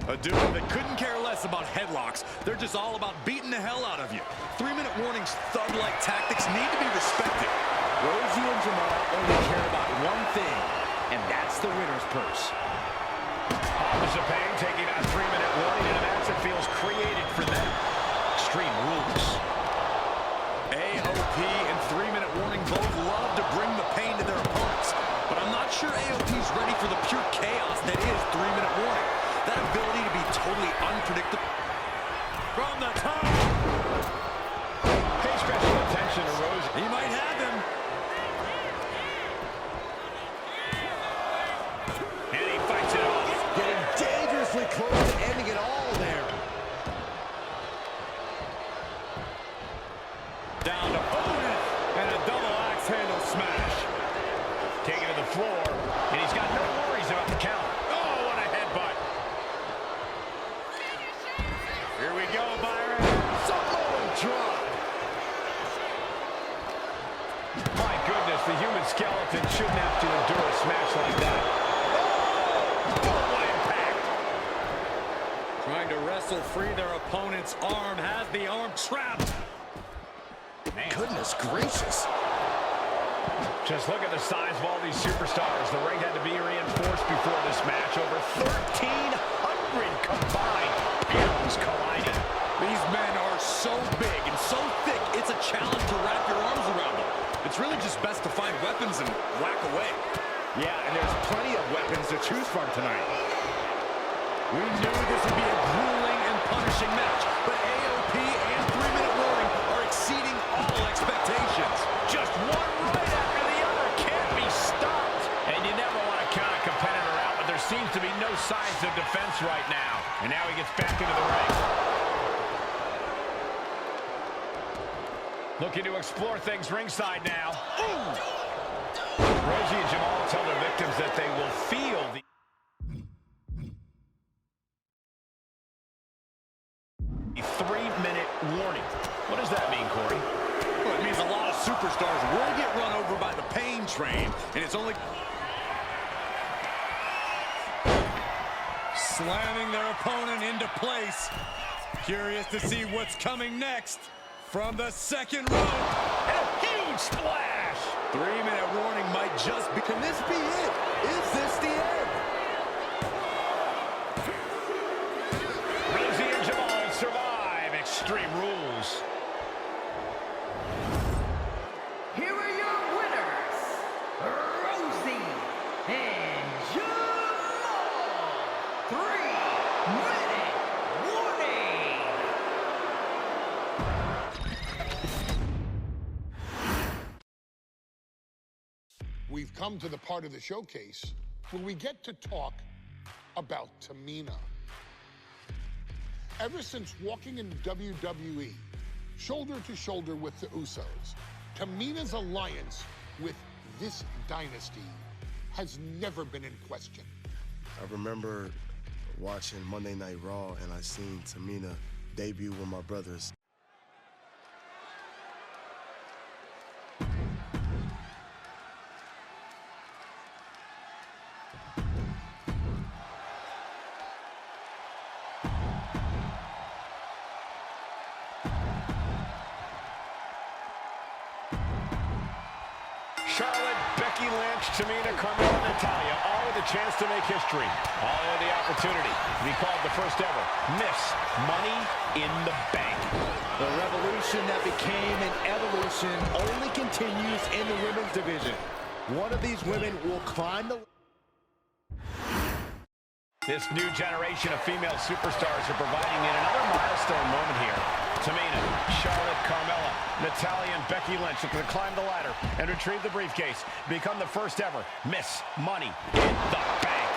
A duo that couldn't care less about headlocks. They're just all about beating the hell out of you. 3-minute warnings, thug-like tactics need to be respected. Rosie and Jamal only care about one thing, and that's the winner's purse. Authors of pain taking a 3-minute warning in a match that feels created for them. Extreme Rules. AOP and 3-minute warning both love to bring the pain to their opponents, but I'm not sure AOP's ready for the pure chaos that is 3-minute warning. That ability to be totally unpredictable. From the top. Pay special attention to Rosie. He might have him. And he fights it off. Getting dangerously close to ending it all there. Down to opponent and a double axe handle smash. Taken to the floor, and he's got no worries about the count. Oh, what a headbutt. Here we go, Byron. Samoan drop. My goodness, the human skeleton shouldn't have to endure a smash like that. Oh, what impact. Trying to wrestle free their opponent's arm, has the arm trapped. Man. Goodness gracious. Just look at the size of all these superstars. The ring had to be reinforced before this match. Over 1,300 combined pounds colliding. These men are so big and so thick, it's a challenge to wrap your arms around them. It's really just best to find weapons and whack away. Yeah, and there's plenty of weapons to choose from tonight. We knew this would be a grueling and punishing match, but AOP and 3-minute warning are exceeding all expectations. Just one right after the other can't be stopped. And you never want to count a competitor out, but there seems to be no signs of defense right now. And now he gets back into the ring. Looking to explore things ringside now. Ooh. Rosie and Jamal tell their victims that they will feel the 3-minute warning. What does that mean, Corey? Well, it means a lot of superstars will get run over by the pain train, and it's only slamming their opponent into place. Curious to see what's coming next from the second row. And a huge splash. 3-minute warning might just be. Can this be it? Is this the end? Rosie and Jamal survive Extreme Rules. Here are your come to the part of the showcase where we get to talk about Tamina. Ever since walking in WWE, shoulder to shoulder with the Usos, Tamina's alliance with this dynasty has never been in question. I remember watching Monday Night Raw, and I seen Tamina debut with my brothers. Charlotte, Becky Lynch, Tamina, Carmella, Natalya, all with a chance to make history. All with the opportunity to be called the first ever Miss Money in the Bank. The revolution that became an evolution only continues in the women's division. One of these women will climb the... This new generation of female superstars are providing yet another milestone moment here. Tamina, Charlotte, Carmella, Natalya, and Becky Lynch looking to climb the ladder and retrieve the briefcase, become the first ever Miss Money in the Bank.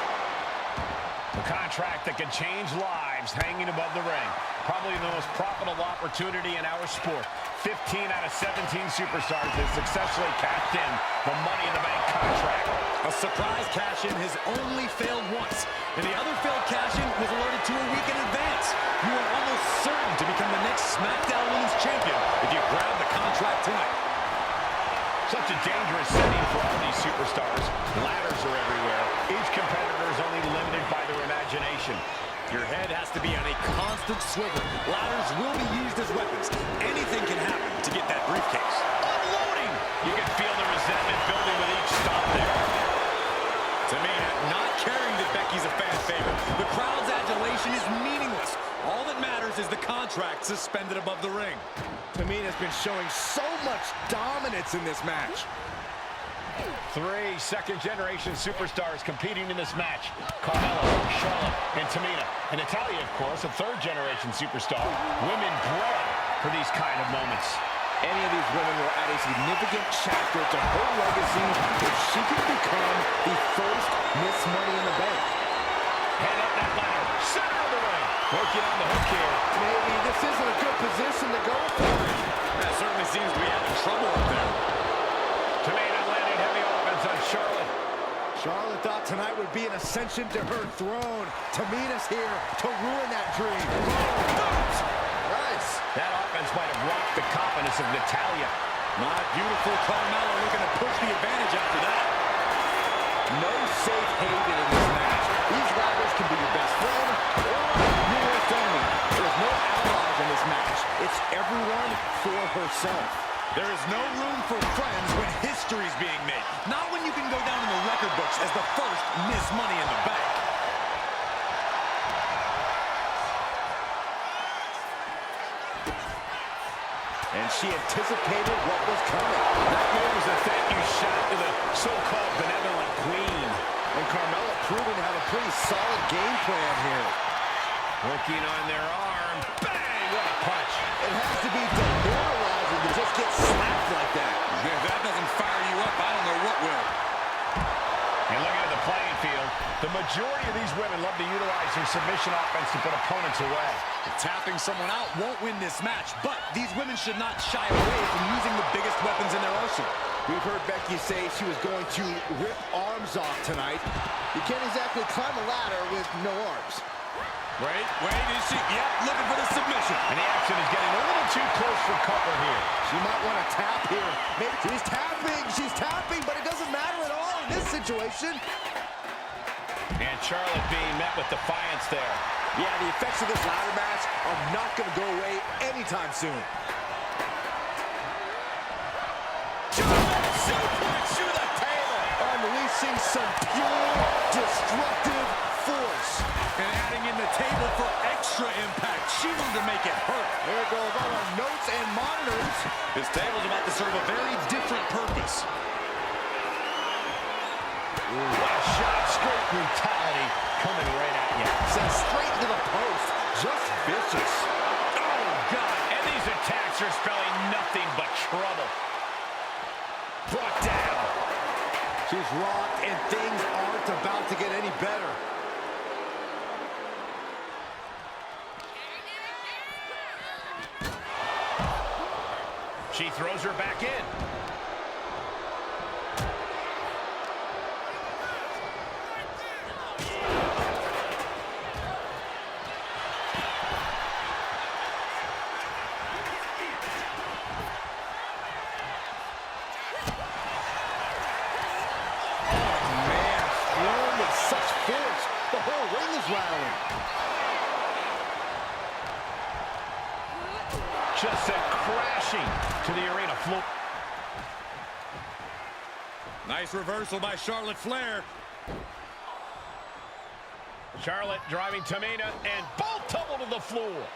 A contract that can change lives hanging above the ring. Probably the most profitable opportunity in our sport. 15 out of 17 superstars have successfully cashed in the Money in the Bank contract. A surprise cash-in has only failed once, and the other failed cash-in was alerted to a week in advance. You are almost certain to become the next SmackDown Women's Champion if you grab the contract tonight. Such a dangerous setting for all these superstars. Ladders are everywhere. Each competitor is only limited by their imagination. Your head has to be on a constant swivel. Ladders will be used as weapons. Anything can happen to get that briefcase. Unloading! You can feel the resentment building with each stop there. Tamina not caring that Becky's a fan favorite. The crowd's adulation is meaningless. All that matters is the contract suspended above the ring. Tamina's been showing so much dominance in this match. 3 second-generation superstars competing in this match. Carmella, Charlotte, and Tamina. And Natalya, of course, a third-generation superstar. Women bred for these kind of moments. Any of these women will add a significant chapter to her legacy if she can become the first Miss Money in the Bank. Head up that ladder, center of the ring. Working on the hook here. Maybe this isn't a good position to go for. That certainly seems to be having trouble up there. Tamina landed heavy offense on Charlotte. Charlotte thought tonight would be an ascension to her throne. Tamina's here to ruin that dream. Nice. That offense might have rocked the confidence of Natalya. Not beautiful. Carmella looking to push the advantage after that. No safe haven in this match. These rivals can be your best friend or your worst enemy. There's no allies in this match. It's everyone for herself. There is no room for friends when history's being made. Not when you can go down in the record books as the first Miss Money in the Bank. And she anticipated what was coming. That was a thank you shot to the so-called benevolent queen. And Carmella proving to have a pretty solid game plan here. Working on their arm. Bang! What a punch. It has to be demoralizing to just get slapped like that. If that doesn't fire you up, I don't know what will. And looking at the playing field, the majority of these women love to utilize their submission offense to put opponents away. Tapping someone out won't win this match, but these women should not shy away from using the biggest weapons in their arsenal. We've heard Becky say she was going to rip arms off tonight. You can't exactly climb a ladder with no arms. Wait, is she? Yep, looking for the submission. And the action is getting a little too close for comfort here. She might want to tap here. Maybe she's tapping, but it doesn't matter at all in this situation. And Charlotte being met with defiance there. Yeah, the effects of this ladder match are not going to go away anytime soon. Charlotte suplex through the table. Unleashing some pure destructive force. And adding in the table for extra impact. She wanted to make it hurt. There goes all our notes and monitors. This table's about to serve a very different purpose. What a shot, straight brutality coming right at you. Sent straight into the post. Just vicious. Oh, God. And these attacks are spelling nothing but trouble. Brought down. She's dropped, and things aren't about to get any better. She throws her back in. Just sent crashing to the arena floor. Nice reversal by Charlotte Flair. Charlotte driving Tamina, and both tumble to the floor.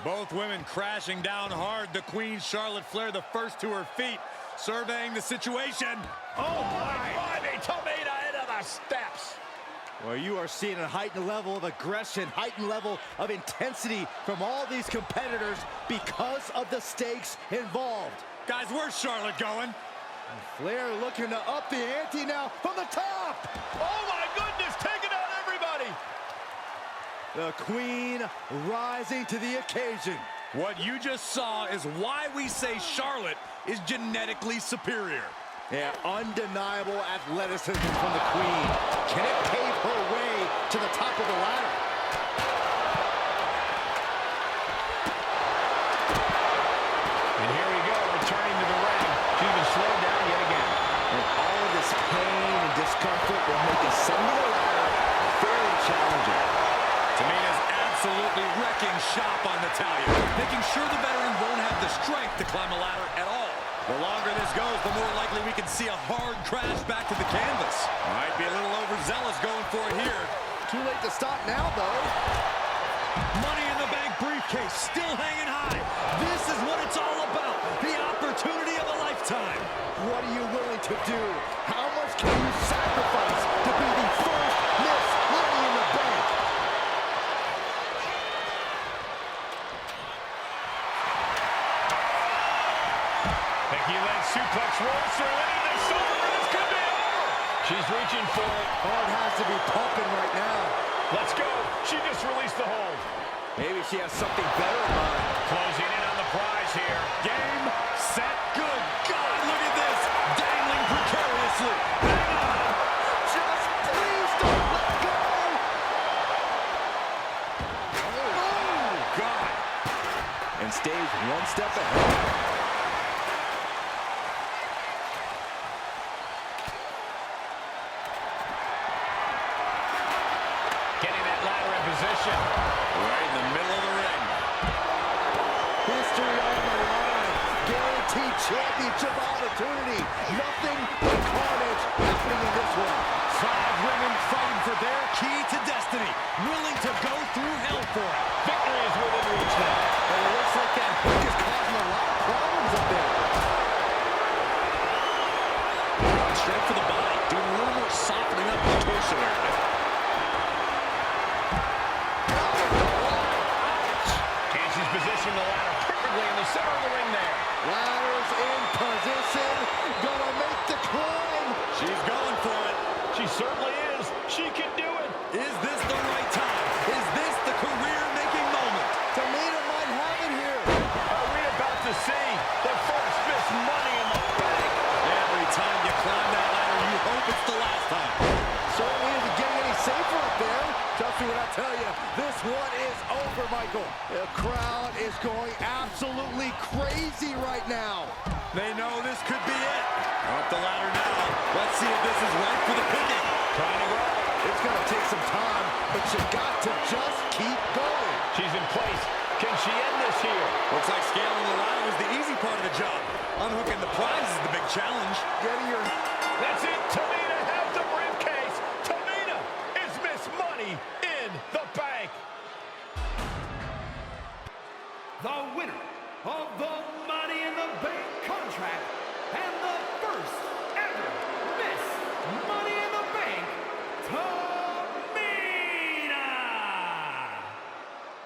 Both women crashing down hard. The Queen, Charlotte Flair, the first to her feet, surveying the situation. Oh, my God, Tamina into the steps. Well, you are seeing a heightened level of aggression, heightened level of intensity from all these competitors because of the stakes involved. Guys, where's Charlotte going? And Flair looking to up the ante now from the top. Oh, my goodness, taking out everybody. The Queen rising to the occasion. What you just saw is why we say Charlotte is genetically superior. Yeah, undeniable athleticism from the Queen. Can it pave her way to the top of the ladder? And here we go, returning to the ring. She's been slowed down yet again. And all of this pain and discomfort will make ascending the ladder very challenging. Tamina's absolutely wrecking shop on Natalya, making sure the veteran won't have the strength to climb a ladder at all. The longer this goes, the more likely we can see a hard crash back to the canvas. Might be a little overzealous going for it here. Too late to stop now, though. Money in the Bank briefcase still hanging high. This is what it's all about. The opportunity of a lifetime. What are you willing to do? How much can you sacrifice to be the first Miss Money in the Bank? Suplex rolls through into the shoulder. This could be over. She's reaching for it. Heart has to be pumping right now. Let's go. She just released the hold. Maybe she has something better in mind. Closing in on the prize here. Game, set, good. God, look at this. Dangling precariously. Hang on. Just please don't let go. Oh, God. And stays one step ahead. Right in the middle of the ring. History on the line. Guaranteed championship opportunity. Nothing but carnage happening in this one. 5 women fighting for their key to destiny. Willing to go through hell for it. Victory is within reach now. And it looks like that hook is causing a lot of problems up there. Straight for the body. Doing a little more softening up the torso area. Position the ladder perfectly in the center of the ring there. Ladder's in position. Gonna make the climb. She's going for it. She certainly is. She can do it. Is this the right time? Is this the career-making moment? Tamina might have it here. Are we about to see the first Miss Money in the Bank? Every time you climb that ladder, you hope it's the last time. Certainly isn't getting any safer up there. Trust me when I tell you, this one is over, Michael. The crowd is going absolutely crazy right now. They know this could be it. Up the ladder now. Let's see if this is right for the picking. Trying to go. It's going to take some time, but you got to just keep going. She's in place. Can she end this here? Looks like scaling the ladder was the easy part of the job. Unhooking the prize is the big challenge. Getting your... That's it. Tamina has the briefcase. Tamina is Miss Money in the Bank. The winner of the Money in the Bank contract and the first ever Miss Money in the Bank,